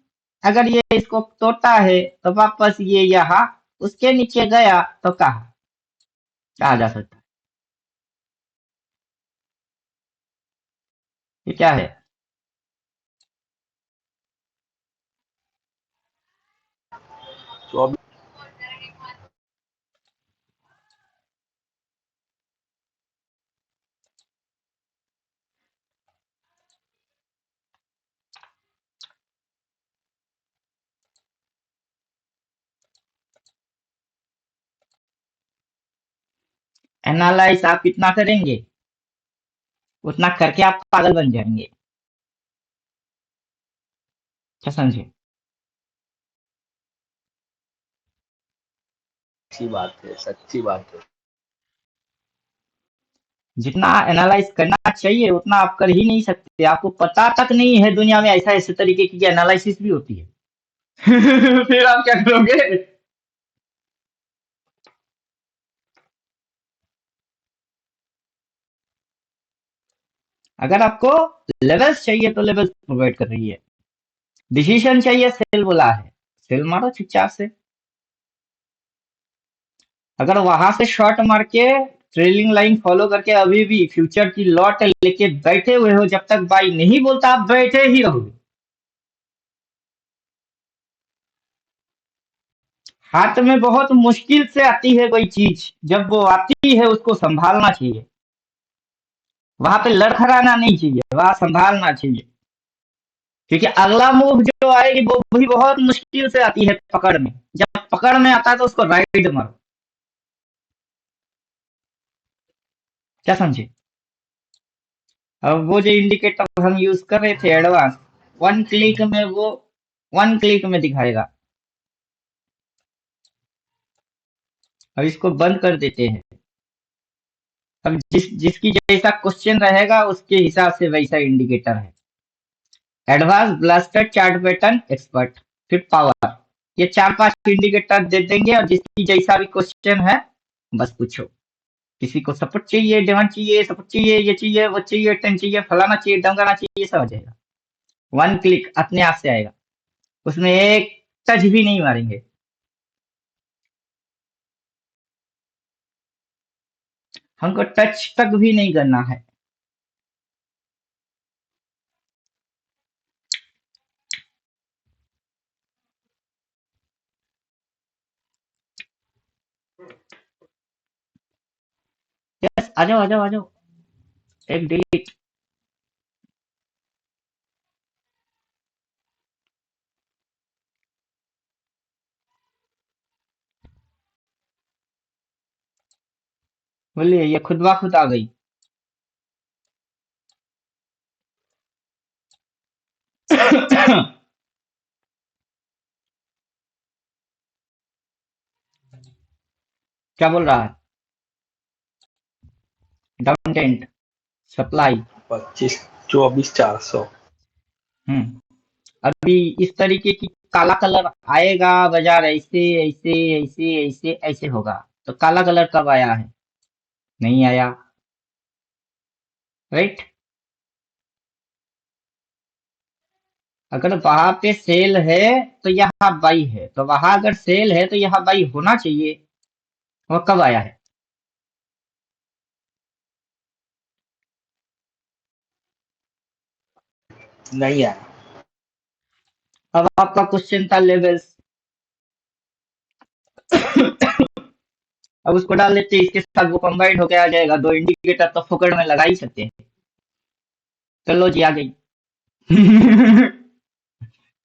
S1: अगर ये इसको तोड़ता है तो वापस ये यहाँ उसके नीचे गया तो कहा, कहा जा सकता है। ये क्या है?
S2: तो अब
S1: एनालाइज आप कितना करेंगे, उतना करके आप पागल बन जाएंगे। क्या समझे?
S2: अच्छी बात है, सच्ची बात है।
S1: जितना एनालाइज करना चाहिए उतना आप कर ही नहीं सकते। आपको पता तक नहीं है दुनिया में ऐसा ऐसे तरीके की एनालिसिस भी होती है। फिर आप क्या करोगे? अगर आपको लेवल्स चाहिए तो लेवल्स प्रोवाइड कर रही है। डिसीजन चाहिए, सेल बोला है, सेल मारो चुपचाप से। अगर वहां से शॉर्ट मार के ट्रेलिंग लाइन फॉलो करके अभी भी फ्यूचर की लॉट लेके बैठे हुए हो, जब तक बाई नहीं बोलता आप बैठे ही रहोगे। हाथ में बहुत मुश्किल से आती है कोई चीज, जब वो आती है उसको संभालना चाहिए। वहां पे लड़खड़ाना नहीं चाहिए, वहां संभालना चाहिए। क्योंकि अगला मूव जो आएगी वो भी बहुत मुश्किल से आती है पकड़ में। जब पकड़ में आता है तो उसको राइड मारो। क्या समझे? अब वो जो इंडिकेटर हम यूज कर रहे थे एडवांस, वन क्लिक में वो वन क्लिक में दिखाएगा। अब इसको बंद कर देते हैं। अब जिसकी जैसा क्वेश्चन रहेगा उसके हिसाब से वैसा इंडिकेटर है। Advance, blaster, chart pattern, expert, फिर पावर। ये 4-5 इंडिकेटर दे देंगे और जिसकी जैसा भी क्वेश्चन है बस पूछो। किसी को सपोर्ट चाहिए, डिमांड चाहिए, सपोर्ट चाहिए, ये चाहिए, वो चाहिए, टन चाहिए, फलाना चाहिए, डमकाना चाहिए, सब आ जाएगा। वन क्लिक अपने आप से आएगा। उसमें एक टच भी नहीं मारेंगे। हमको टच तक भी नहीं करना है। यस, आ जाओ आ जाओ आ जाओ। एक डिलीट। बोलिए, ये खुद ब खुद आ गई। क्या बोल रहा है? Down tent, supply.
S2: 25, 24, 400।
S1: हम्म। अभी इस तरीके की काला कलर आएगा, बाजार ऐसे ऐसे ऐसे ऐसे ऐसे होगा। तो काला कलर कब आया है? नहीं आया। राइट। अगर वहां पे सेल है तो यहाँ बाई है, तो वहां अगर सेल है तो यहाँ बाई होना चाहिए। वो कब आया है?
S2: नहीं आया।
S1: अब आपका क्वेश्चन था लेवल्स। अब उसको डाल लेते हैं, इसके साथ वो कंबाइंड होके आ जाएगा। दो इंडिकेटर तो फोकट में लगा ही सकते हैं। चलो जी, आ गई।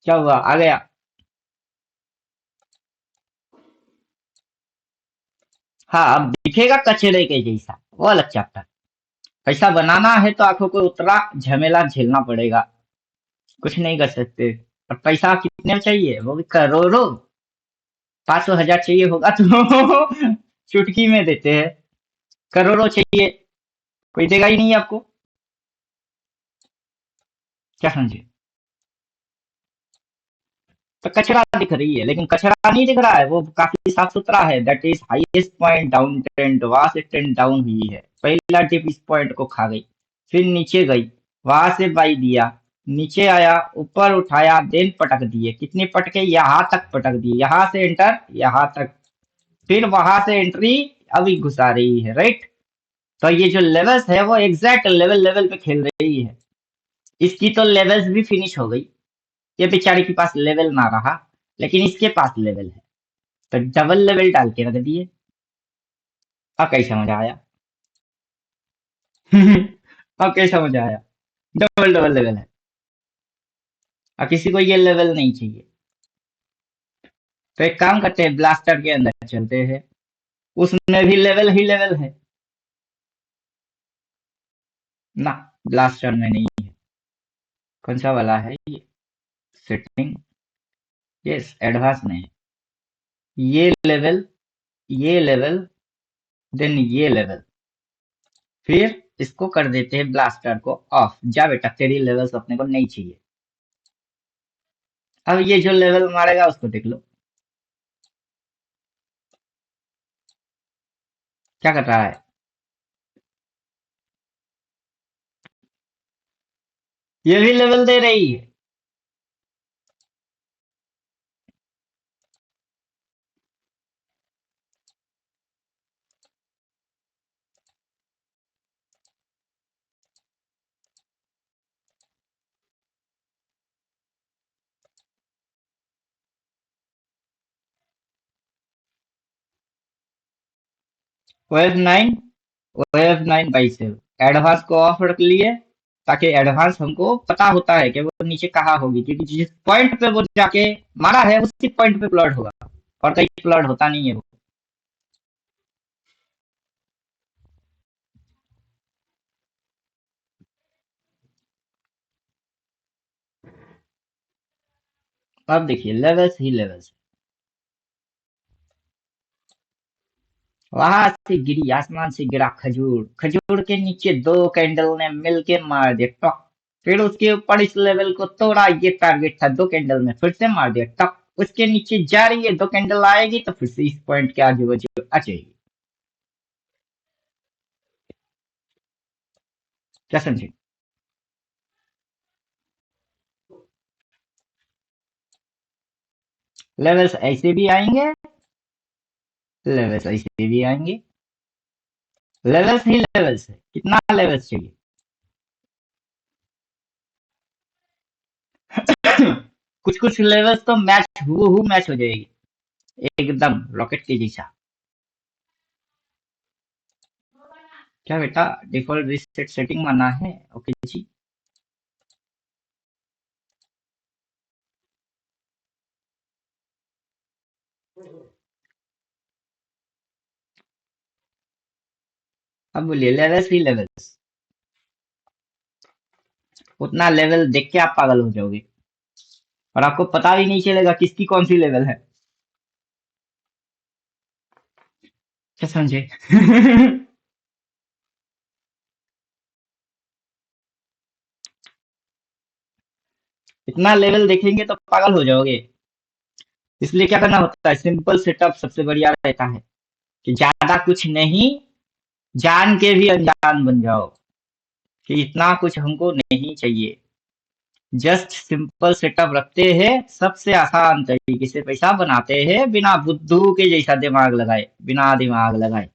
S1: क्या हुआ, आ गया? हाँ, अब दिखेगा कचरे के जैसा, वो अलग चैप्टर। पैसा बनाना है तो आंखों को उतना झमेला झेलना पड़ेगा। कुछ नहीं कर सकते। और पैसा कितने चाहिए, वो भी करोड़ों। 500 हजार चाहिए होगा तो चुटकी में देते हैं। करोड़ों चाहिए, कोई देगा ही नहीं आपको। क्या समझे? तो कचरा दिख रही है, लेकिन कचरा नहीं दिख रहा है, वो काफी साफ सुथरा है। That is highest point down trend, वहां से ट्रेंड डाउन हुई है। पहला टिप इस पॉइंट को खा गई, फिर नीचे गई, वहां से बाई दिया, नीचे आया, ऊपर उठाया, देन पटक दिए। कितने पटके? यहाँ तक पटक दिए, यहाँ से एंटर, यहाँ तक, फिर वहां से एंट्री, अभी घुसा रही है, राइट। तो ये जो लेवल्स है वो एग्जैक्ट लेवल लेवल पे खेल रही है। इसकी तो लेवल्स भी फिनिश हो गई, ये बेचारे के पास लेवल ना रहा, लेकिन इसके पास लेवल है, तो डबल लेवल डाल के रख दिए। अब कैसे समझ आया? अब कैसे समझ आया? डबल डबल लेवल है। और किसी को ये लेवल नहीं चाहिए, तो एक काम करते हैं, ब्लास्टर के अंदर चलते हैं, उसमें भी लेवल ही लेवल है। ना, ब्लास्टर में नहीं है। कौन सा वाला है ये? सेटिंग, यस, एडवांस में है। ये लेवल, ये लेवल, देन ये लेवल, फिर इसको कर देते हैं ब्लास्टर को ऑफ। जा बेटा, तेरी लेवल्स अपने को नहीं चाहिए। अब ये जो लेवल मारेगा उसको देख लो, क्या कर रहा है। ये भी लेवल दे रही है। Wave 9, wave 9 by save, advance को ऑफ रख लिए, ताकि एडवांस हमको पता होता है कि वो नीचे कहाँ होगी, क्योंकि जिस पॉइंट पे वो जाके मारा है उसी पॉइंट पे प्लॉट होगा, और कहीं प्लॉट होता नहीं है वो। अब देखिए, लेवल्स ही लेवल्स। वहां से गिरी, आसमान से गिरा खजूर, खजूर के नीचे दो कैंडल ने मिलके मार दिया टॉक। फिर उसके ऊपर इस लेवल को तोड़ा, ये टारगेट था, दो कैंडल में फिर से मार दिया टॉक। उसके नीचे जा रही है, दो कैंडल आएगी तो फिर से इस पॉइंट के आजू बाजू आ जाएगी। क्या समझे? लेवल्स ऐसे भी आएंगे, लेवल्स ऐसे भी आएंगे। लेवल्स ही लेवल्स है, कितना लेवल्स चाहिए? कुछ कुछ लेवल्स तो मैच हु मैच हो जाएगी, एकदम रॉकेट के जैसा। क्या बेटा, डिफॉल्ट रीसेट सेटिंग माना है? ओके जी। अब बोलिए, लेवल्स ही लेवल्स। उतना लेवल देख के आप पागल हो जाओगे, और आपको पता भी नहीं चलेगा किसकी कौन सी लेवल है। क्या समझे? इतना लेवल देखेंगे तो पागल हो जाओगे। इसलिए क्या करना होता है, सिंपल सेटअप सबसे बढ़िया रहता है, कि ज्यादा कुछ नहीं, जान के भी अनजान बन जाओ, कि इतना कुछ हमको नहीं चाहिए। जस्ट सिंपल सेटअप रखते हैं, सबसे आसान तरीके से पैसा बनाते हैं, बिना बुद्धू के जैसा दिमाग लगाए, बिना दिमाग लगाए।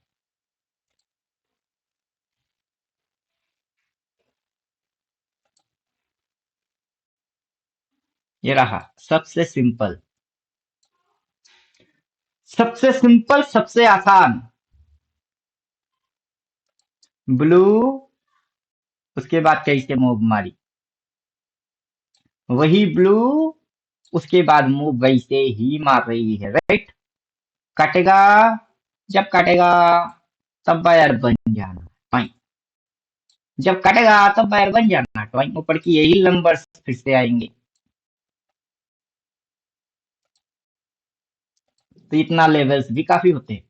S1: ये रहा सबसे सिंपल, सबसे सिंपल, सबसे आसान। ब्लू, उसके बाद कैसे मूव मारी, वही ब्लू, उसके बाद मूव वैसे ही मार रही है, राइट। काटेगा, जब काटेगा तब बायर बन जाना टॉइंग। जब काटेगा तब बायर बन जाना टॉइंग, ऊपर की यही नंबर्स फिर से आएंगे। तो इतना लेवल्स भी काफी होते हैं।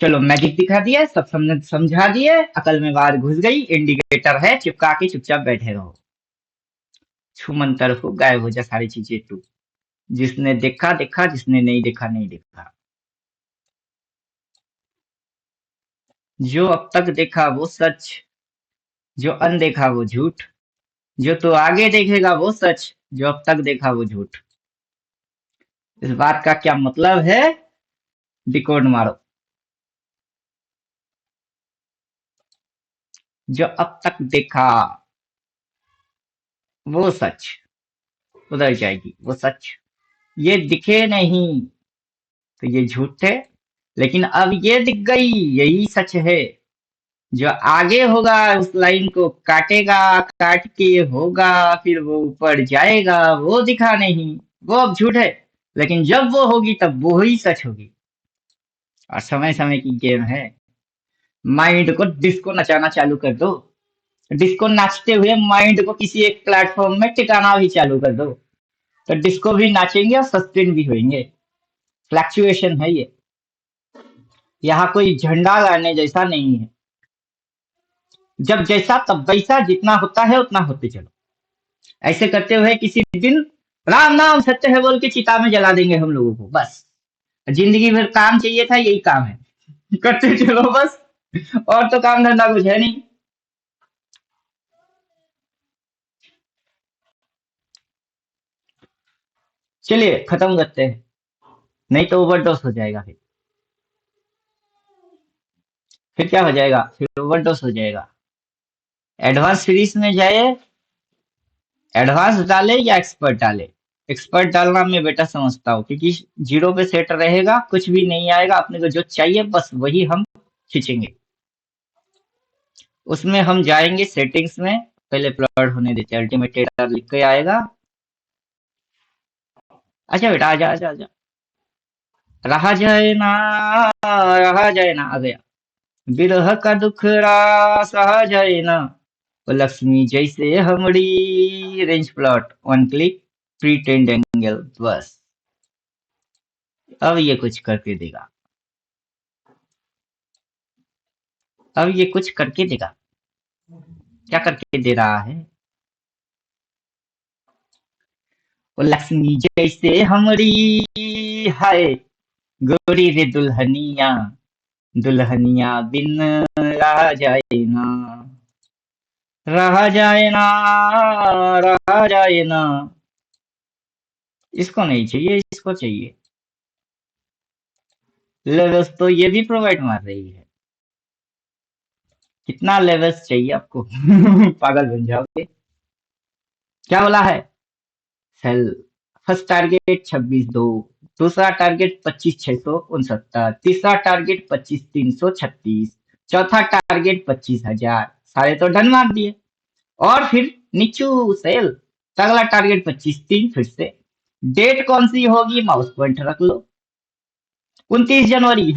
S1: चलो मैजिक दिखा दिया, सब समझा दिए, अकल में बात घुस गई, इंडिकेटर है, चिपका के चुपचाप बैठे रहो। छू मंतर हो, गायब हो जा सारी चीजें तू। जिसने देखा देखा, जिसने नहीं देखा नहीं देखा। जो अब तक देखा वो सच, जो अनदेखा वो झूठ, जो तू आगे देखेगा वो सच, जो अब तक देखा वो झूठ। इस बात का क्या मतलब है, डिकोड मारो। जो अब तक देखा वो सच, उधर जाएगी वो सच। ये दिखे नहीं तो ये झूठ है, लेकिन अब ये दिख गई, यही सच है। जो आगे होगा उस लाइन को काटेगा, काट के होगा, फिर वो ऊपर जाएगा, वो दिखा नहीं, वो अब झूठ है। लेकिन जब वो होगी तब वो ही सच होगी। और समय समय की गेम है। माइंड को डिस्को नचाना चालू कर दो। डिस्को नाचते हुए माइंड को किसी एक प्लेटफॉर्म में टिकाना भी चालू कर दो, तो डिस्को भी नाचेंगे और सस्टेन भी होंगे। फ्लैक्चुएशन है ये, यहाँ कोई झंडा गाड़ने जैसा नहीं है। जब जैसा तब वैसा, जितना होता है उतना होते चलो। ऐसे करते हुए किसी दिन राम नाम सत्य है बोल के चिता में जला देंगे हम लोगों को, बस। जिंदगी भर काम चाहिए था, यही काम है, करते चलो बस। और तो काम धंधा कुछ है नहीं। चलिए खत्म करते हैं, नहीं तो ओवरडोज हो जाएगा। फिर क्या हो जाएगा, फिर ओवरडोज हो जाएगा। एडवांस सीरीज में जाए, एडवांस डाले या एक्सपर्ट डाले। एक्सपर्ट डालना मैं बेटा समझता हूँ, क्योंकि जीरो पे सेट रहेगा, कुछ भी नहीं आएगा, अपने को जो चाहिए बस वही हम खींचेंगे। उसमें हम जाएंगे सेटिंग्स में, पहले प्लॉट होने देते हैं, अल्टीमेट टेलर लिख के आएगा। अच्छा बेटा आजा आजा आजा। रहा जाए ना, रहा जाए ना, आ गया। बिरह का दुखड़ा सहा जाए ना, वो लक्ष्मी जैसे हमड़ी। Range plot, one click, pretend angle, बस। अब ये कुछ करके देगा, अब ये कुछ करके देगा। क्या करके दे रहा है, वो लक्ष्मी जैसे हमरी, हाय गोरी रे दुल्हनिया, दुल्हनिया बिन रहा जाए ना, रहा जाए ना, रहा जाए ना। इसको नहीं चाहिए, इसको चाहिए। लेवल्स तो ये भी प्रोवाइड मार रही है। कितना लेवल्स चाहिए आपको? पागल बन जाओगे। क्या बोला है, सेल। फर्स्ट टारगेट 26,200, दूसरा टारगेट 25,669, तीसरा टारगेट 25,336, चौथा टारगेट 25,000। सारे तो डन मार दिए। और फिर नीचू सेल, अगला टारगेट 25,300 फिर से। डेट कौन सी होगी, माउस पॉइंटर रख लो, 29 जनवरी।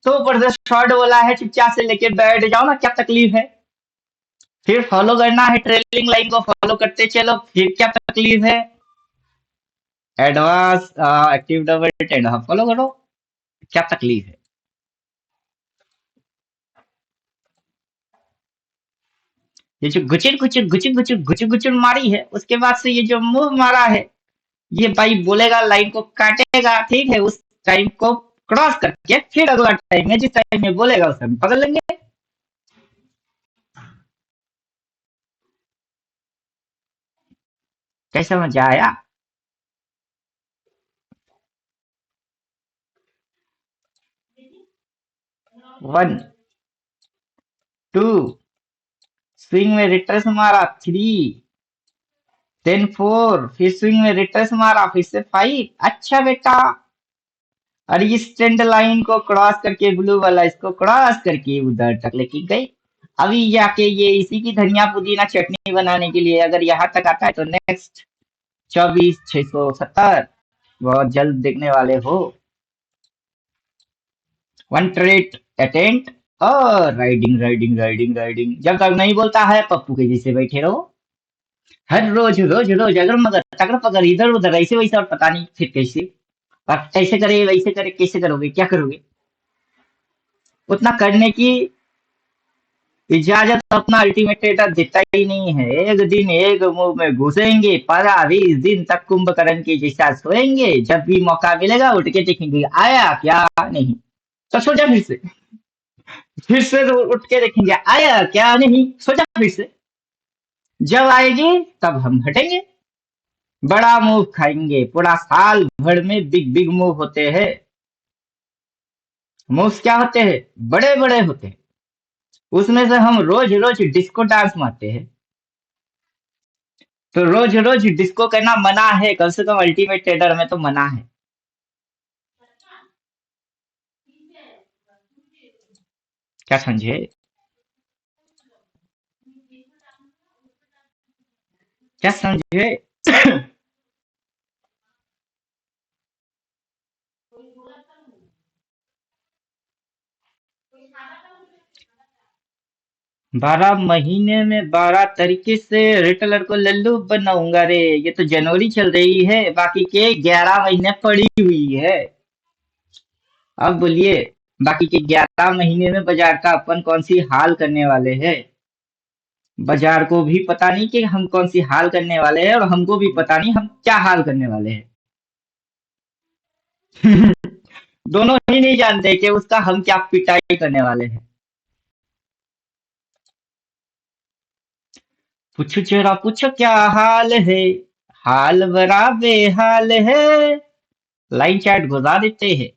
S1: तो ऊपर से शॉर्ट बोला है, चुपचाप से लेके बैठ जाओ ना, क्या तकलीफ है। फिर फॉलो करना है, ट्रेलिंग लाइन को फॉलो करते चलो, फिर क्या तकलीफ है। एडवांस एक्टिव डबल टेंड, हाँ फॉलो करो, क्या तकलीफ है। ये जो गुचर गुचर गुचर गुचर गुचर गुचर मारी है, उसके बाद से ये जो मूव मारा है, ये भाई बोलेगा लाइन को काटेगा, ठीक है, उस टाइम को क्रॉस करके फिर अगला टाइम है, जिस टाइम में बोलेगा उस टाइम पकड़ लेंगे। कैसा मजा आया। 1 2, स्विंग में रिटर्स मारा 3, देन 4, फिर स्विंग में रिटर्स मारा, फिर से 5। अच्छा बेटा, और इस ट्रेंड लाइन को क्रॉस करके, ब्लू वाला इसको क्रॉस करके उधर तक लेके गई। अभी जाके ये इसी की धनिया पुदीना चटनी बनाने के लिए अगर यहाँ तक आता है तो नेक्स्ट 24,670 बहुत जल्द देखने वाले हो। वन ट्रेट अटेंट, और राइडिंग राइडिंग राइडिंग राइडिंग, जब तक नहीं बोलता है पप्पू के जैसे बैठे रहो। हर रोज रोज रोज अगर मगर तगड़ पकड़, इधर उधर ऐसे वैसे, और पता नहीं फिर कैसे, और कैसे करे वैसे करे, कैसे करोगे, क्या करोगे। उतना करने की इजाजत अपना अल्टीमेटेटर देता ही नहीं है। एक दिन एक मुंह में घुसेंगे, 15-20 दिन तक कुंभकर्ण के जैसा सोएंगे, जब भी मौका मिलेगा उठ के देखेंगे आया क्या नहीं। तो सोचा फिर से उठ के देखेंगे आया क्या नहीं, सोचा फिर से, जब आएगी तब हम हटेंगे, बड़ा मुंह खाएंगे। पूरा साल भर में बिग बिग मुंह होते हैं। मूव्स क्या होते हैं? बड़े बड़े होते हैं। उसमें से हम रोज रोज डिस्को डांस मारते हैं। तो रोज रोज डिस्को करना मना है, कम से कम अल्टीमेट ट्रेडर में तो मना है। क्या समझे? क्या समझे? 12 महीने में 12 तरीके से रिटेलर को लल्लू बनाऊंगा रे। ये तो जनवरी चल रही है, बाकी के 11 महीने पड़ी हुई है। अब बोलिए, बाकी के 11 महीने में बाजार का अपन कौन सी हाल करने वाले हैं। बाजार को भी पता नहीं कि हम कौन सी हाल करने वाले हैं, और हमको भी पता नहीं हम क्या हाल करने वाले हैं। दोनों ही नहीं जानते कि उसका हम क्या पिटाई करने वाले हैं। पूछो जरा पूछो क्या हाल है, हाल बड़ा बेहाल है। लाइन चैट घुसा देते हैं,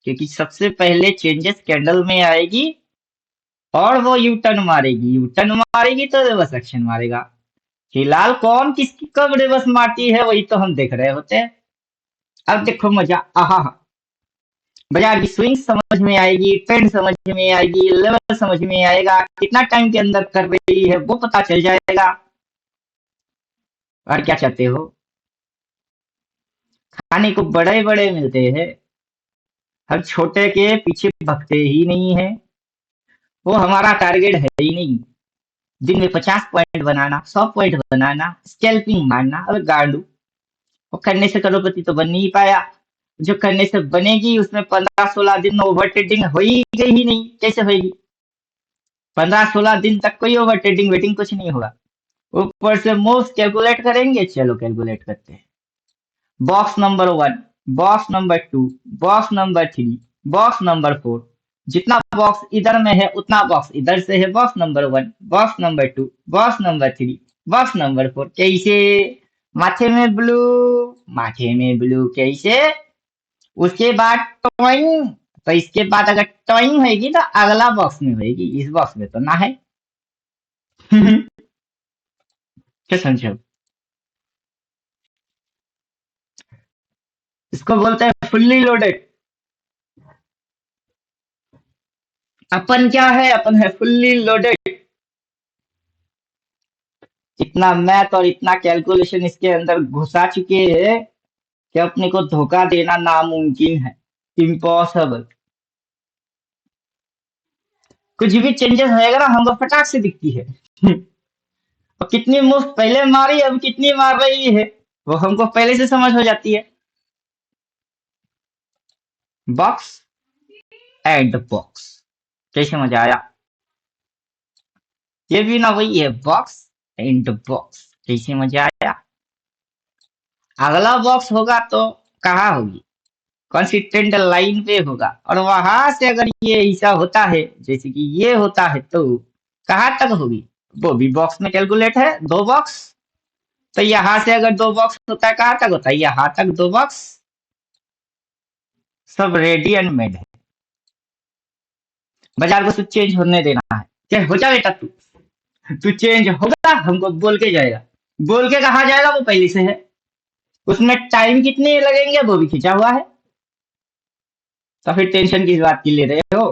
S1: क्योंकि सबसे पहले चेंजेस कैंडल में आएगी और वो यू टर्न मारेगी। यू टर्न मारेगी तो रिवर्स एक्शन मारेगा। फिलहाल कौन किसकी कब रिवर्स मारती है वही तो हम देख रहे होते हैं। अब देखो मजा, आहा, बाजार की स्विंग समझ में आएगी, ट्रेंड समझ में आएगी, लेवल समझ में आएगा, कितना टाइम के अंदर कर रही है वो पता चल जाएगा। और क्या चाहते हो? खाने को बड़े बड़े मिलते हैं, हम छोटे के पीछे भगते ही नहीं है। वो हमारा टारगेट है ही नहीं। दिन में 50 पॉइंट बनाना, 100 पॉइंट बनाना, स्कैल्पिंग मारना। अबे गांडू, वो करने से करोड़पति तो बन नहीं पाया। जो करने से बनेगी उसमें 15-16 दिन में ओवर ट्रेडिंग हो ही गई ही नहीं, कैसे होगी? 15-16 दिन तक कोई ओवर ट्रेडिंग वेटिंग कुछ नहीं होगा। ऊपर से मोस्ट कैलकुलेट करेंगे, चलो कैलकुलेट करते हैं। Box number 1, box number 2, box number 3, box number 4। जितना बॉक्स इधर में है उतना बॉक्स इधर से है। Box number 1, box number 2, box number 3, box number 4। कैसे? माथे में ब्लू, माथे में ब्लू कैसे? उसके बाद टॉइंग। तो इसके बाद अगर टॉइंग होगी तो अगला बॉक्स में होगी, इस बॉक्स में तो ना है। क्या समझो? इसको बोलते हैं फुल्ली लोडेड। अपन क्या है? अपन है फुल्ली लोडेड। इतना मैथ और इतना कैलकुलेशन इसके अंदर घुसा चुके हैं कि अपने को धोखा देना नामुमकिन है, इम्पॉसिबल। कुछ भी चेंजेस होएगा ना हमको फटाक से दिखती है। और कितनी मुफ्त पहले मारी, अब कितनी मार रही है वो हमको पहले से समझ हो जाती है। बॉक्स एंड बॉक्स, कैसे मजा आया? ये भी ना वही है, बॉक्स एंड बॉक्स, कैसे मजा आया? अगला बॉक्स होगा तो कहाँ होगी? कंसिस्टेंट लाइन पे होगा, और वहां से अगर ये ऐसा होता है जैसे कि ये होता है तो कहाँ तक होगी? वो भी बॉक्स में कैलकुलेट है, 2 बॉक्स। तो यहाँ से अगर 2 बॉक्स होता है कहाँ तक होता है? यहाँ तक 2 बॉक्स। सब रेडी एंड मेड है। बाजार को सिर्फ चेंज होने देना है। क्या हो जा बेटा, तू चेंज होगा हमको बोल के जाएगा। बोल के कहा जाएगा वो पहले से है। उसमें टाइम कितने लगेंगे वो भी खिंचा हुआ है। तो फिर टेंशन किस बात की ले रहे हो?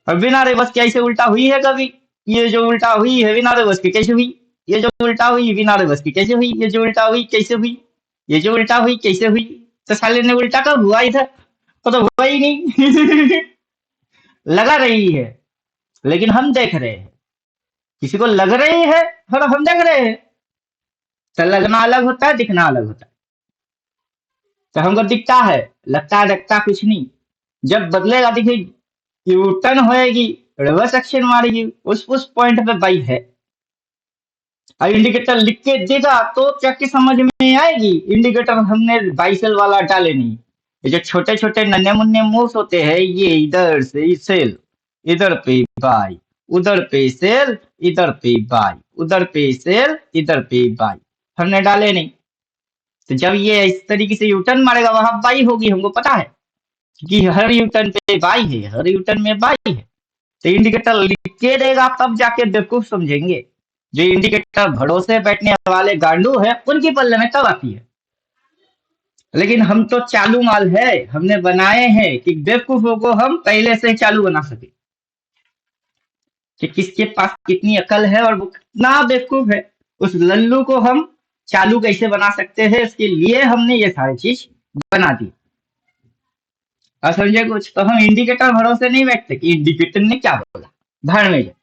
S1: और बिना रिवर्स के ऐसे उल्टा हुई है कभी? ये जो उल्टा हुई है बिना रिवर्स के कैसे हुई? ये जो उल्टा हुई बिना रिवर्स के कैसे हुई? ये जो उल्टा हुई कैसे हुई? ये जो उल्टा हुई कैसे हुई? तो साले ने उल्टा कब हुआ इधर? वो तो हुआ ही नहीं। लगा रही है, लेकिन हम देख रहे हैं। किसी को लग रही है और हम देख रहे हैं। तो लगना अलग होता है, दिखना अलग होता है। तो हमको दिखता है, लगता है दिखता कुछ नहीं। जब बदलेगा दिखेगी, यू टर्न होएगी, रिवर्स एक्शन मारेगी, उस पॉइंट पे बाइक है। और इंडिकेटर लिख के देगा तो क्या के समझ में आएगी। इंडिकेटर हमने बाइसेल वाला डाले नहीं। ये जो छोटे छोटे नन्हे मुन्ने मूव्स होते हैं, ये इधर से सेल, इधर पे बाई, उधर पे सेल, इधर पे बाई, उधर पे सेल, इधर पे बाई, हमने डाले नहीं। तो जब ये इस तरीके से यूटर्न मारेगा वहां बाई होगी, हमको पता है कि हर यूटर्न पे बाई है, हर यूटर्न में बाई है। तो इंडिकेटर लिख के देगा तब जाके बेवकूफ समझेंगे। जो इंडिकेटर भरोसे बैठने वाले गांडू है उनकी पल्ले में तब आती है। लेकिन हम तो चालू माल है, हमने बनाए हैं कि बेवकूफों को हम पहले से चालू बना सके, कि किसके पास कितनी अकल है और वो कितना बेवकूफ है। उस लल्लू को हम चालू कैसे बना सकते हैं, इसके लिए हमने ये सारी चीज बना दी। और समझे कुछ, तो हम इंडिकेटर भरोसे नहीं बैठते कि इंडिकेटर ने क्या बोला, भाड़ में जाए।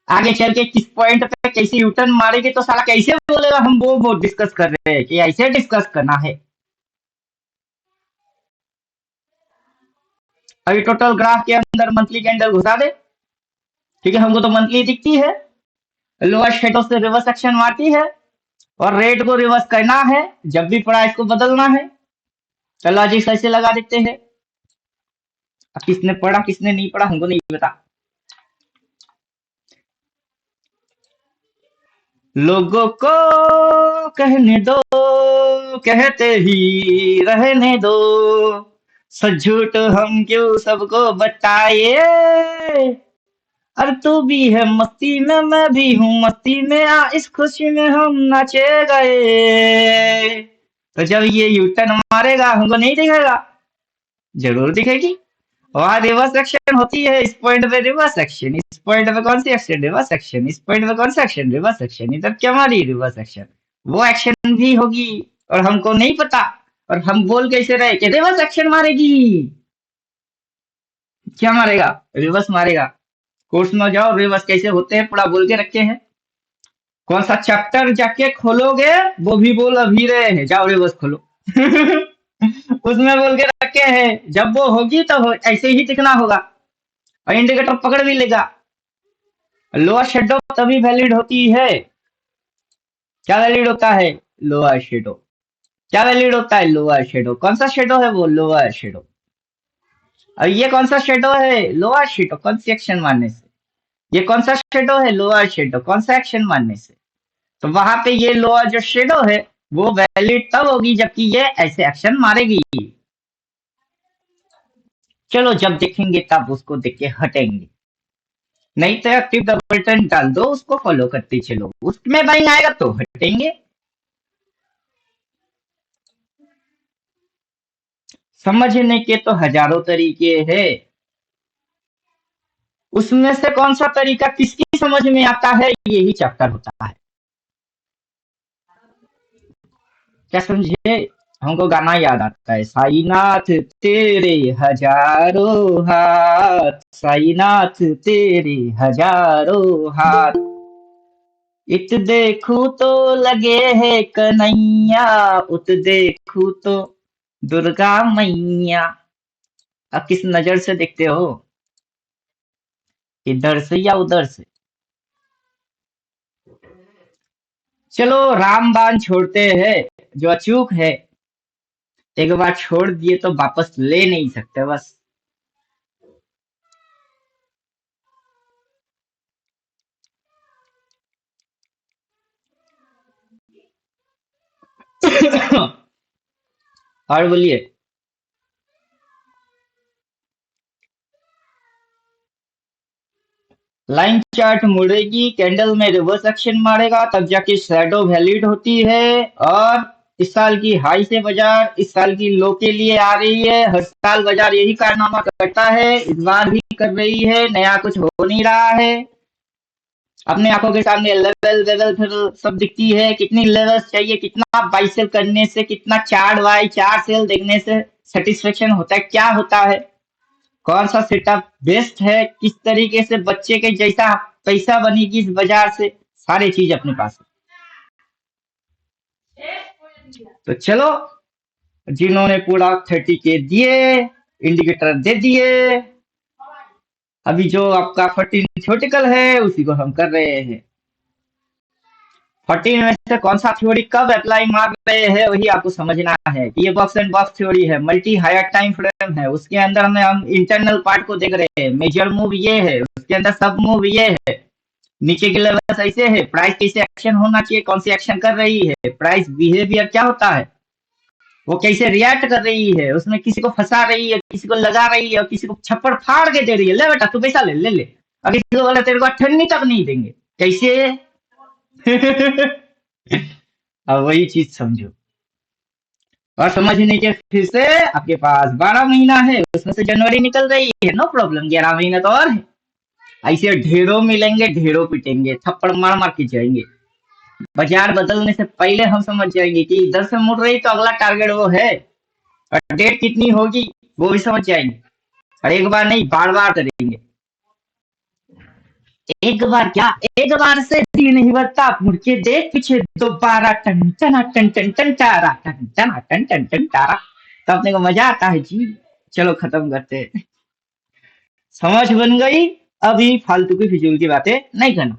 S1: आगे चल के किस पॉइंट पे कैसे यूटर्न मारेंगे तो साला कैसे बोलेगा, हम वो डिस्कस कर रहे हैं कि ऐसे डिस्कस करना है। अभी टोटल ग्राफ के अंदर मंथली कैंडल घुसा दे, क्योंकि हमको तो मंथली दिखती है। लोअर शेडो से रिवर्स एक्शन मारती है और रेट को रिवर्स करना है, जब भी पड़ा इसको बदलना है। तो लॉजिक ऐसे लगा देते हैं। अब किसने पढ़ा किसने नहीं पढ़ा हमको नहीं पता। लोगों को कहने दो, कहते ही रहने दो, सच झूठ हम क्यों सबको बताए। अरे तू भी है मस्ती में, मैं भी हूँ मस्ती में, आ इस खुशी में हम नाचे गए। तो जब ये यूटर्न मारेगा हमको नहीं दिखेगा, जरूर दिखेगी। वहां रिवर्स एक्शन होती है, इस पॉइंट पे रिवर्स एक्शन, इस पॉइंट पे कौन सी एक्शन, रिवर्स एक्शन, इस पॉइंट पे कौन सा एक्शन, रिवर्स एक्शन, इधर क्या मारी, रिवर्स एक्शन। वो एक्शन भी होगी और हमको नहीं पता, और हम बोल कैसे रहे कि रिवर्स एक्शन मारेगी। क्या मारेगा, रिवर्स मारेगा। कोर्स में जाओ, रिवर्स कैसे होते हैं पूरा बोल के रखे हैं। कौन सा चैप्टर जाके खोलोगे वो भी बोल अभी रहे हैं, जाओ रिवर्स खोलो। उसमें बोल के रखे हैं, जब वो होगी तब ऐसे ही दिखना होगा, और इंडिकेटर पकड़ भी लेगा। लोअर शेडो तभी वैलिड होती है। क्या वैलिड होता है, लोअर शेडो। क्या वैलिड होता है, लोअर शेडो। कौन सा शेडो है वो, लोअर शेडो। और ये कौन सा शेडो है, लोअर शेडो। कौन सी एक्शन मारने से। ये कौन सा शेडो है, लोअर शेडो। कौन सा एक्शन मारने से। तो वहां पे ये लोअर जो शेडो है वो वैलिड तब होगी जबकि ये ऐसे एक्शन मारेगी। चलो जब देखेंगे तब उसको देख के हटेंगे, नहीं तो एक्टिव द बटन डाल दो, उसको फॉलो करते चलो, उसमें बाइंग आएगा तो हटेंगे। समझने के तो हजारों तरीके हैं, उसमें से कौन सा तरीका किसकी समझ में आता है यही चैप्टर होता है। क्या समझे। हमको गाना याद आता है, साईनाथ तेरे हजारों हाथ, साईनाथ तेरे हजारों हाथ, इत देखूं तो लगे है कन्हैया, उत देखूं तो दुर्गा मैया। अब किस नजर से देखते हो, इधर से या उधर से। चलो रामबाण छोड़ते हैं, जो अचूक है एक बार छोड़ दिए तो वापस ले नहीं सकते बस। और बोलिए। लाइन चार्ट मुड़ेगी, कैंडल में रिवर्स एक्शन मारेगा, तब जाके शैडो वैलिड होती है। और इस साल की हाई से बाजार इस साल की लो के लिए आ रही है। हर साल बाजार यही कारनामा करता है, इस बार भी कर रही है, नया कुछ हो नहीं रहा है। अपने आंखों के सामने लेवल लेवल फिर सब दिखती है, कितनी लेवल्स चाहिए, कितना बाई सेल करने से, कितना चार बाई चार सेल देखने से सेटिस्फेक्शन होता है, क्या होता है, कौन सा सेटअप बेस्ट है, किस तरीके से बच्चे के जैसा पैसा बनेगी इस बाजार से, सारी चीज अपने पास है। तो चलो जिन्होंने पूरा 30K दिए, इंडिकेटर दे दिए। अभी जो आपका 14 थ्योरेटिकल है उसी को हम कर रहे हैं। 14 में से कौन सा थ्योरी कब अप्लाई मार रहे हैं वही आपको समझना है कि ये बॉक्स एंड बॉक्स थ्योरी है, मल्टी हायर टाइम फ्रेम है, उसके अंदर में हम इंटरनल पार्ट को देख रहे हैं। मेजर मूव ये है, उसके अंदर सब मूव ये है, नीचे के लेवल ऐसे है, प्राइस कैसे एक्शन होना चाहिए, कौन सी एक्शन कर रही है, प्राइस बिहेवियर क्या होता है, वो कैसे रिएक्ट कर रही है, उसमें किसी को फंसा रही है, किसी को लगा रही है और किसी को छप्पड़ फाड़ के दे रही है, ले बेटा तू पैसा ले ले ले, और किसी को बोला तेरे को अठन्नी तक नहीं देंगे, कैसे? अब वही चीज समझो और समझने के फिर से आपके पास 12 महीना है, उसमें से जनवरी निकल रही है, नो प्रॉब्लम, 11 महीना तो और है। ऐसे ढेरों मिलेंगे, ढेरों पिटेंगे, थप्पड़ मार मार के जाएंगे। बाजार बदलने से पहले हम समझ जाएंगे कि इधर से मुड़ रही तो अगला टारगेट वो है, और डेट कितनी होगी वो भी समझ जाएंगे। और एक बार नहीं, बार बार करेंगे। एक बार क्या, एक बार से भी नहीं बढ़ता, मुड़ के देख पीछे दोबारा, टन टना टन टन टन टारा, टन टना टन टन टन टारा, तो अपने को मजा आता है जी। चलो खत्म करते हैं। समझ बन गई? अभी फालतू की फिजूल की बातें नहीं करना।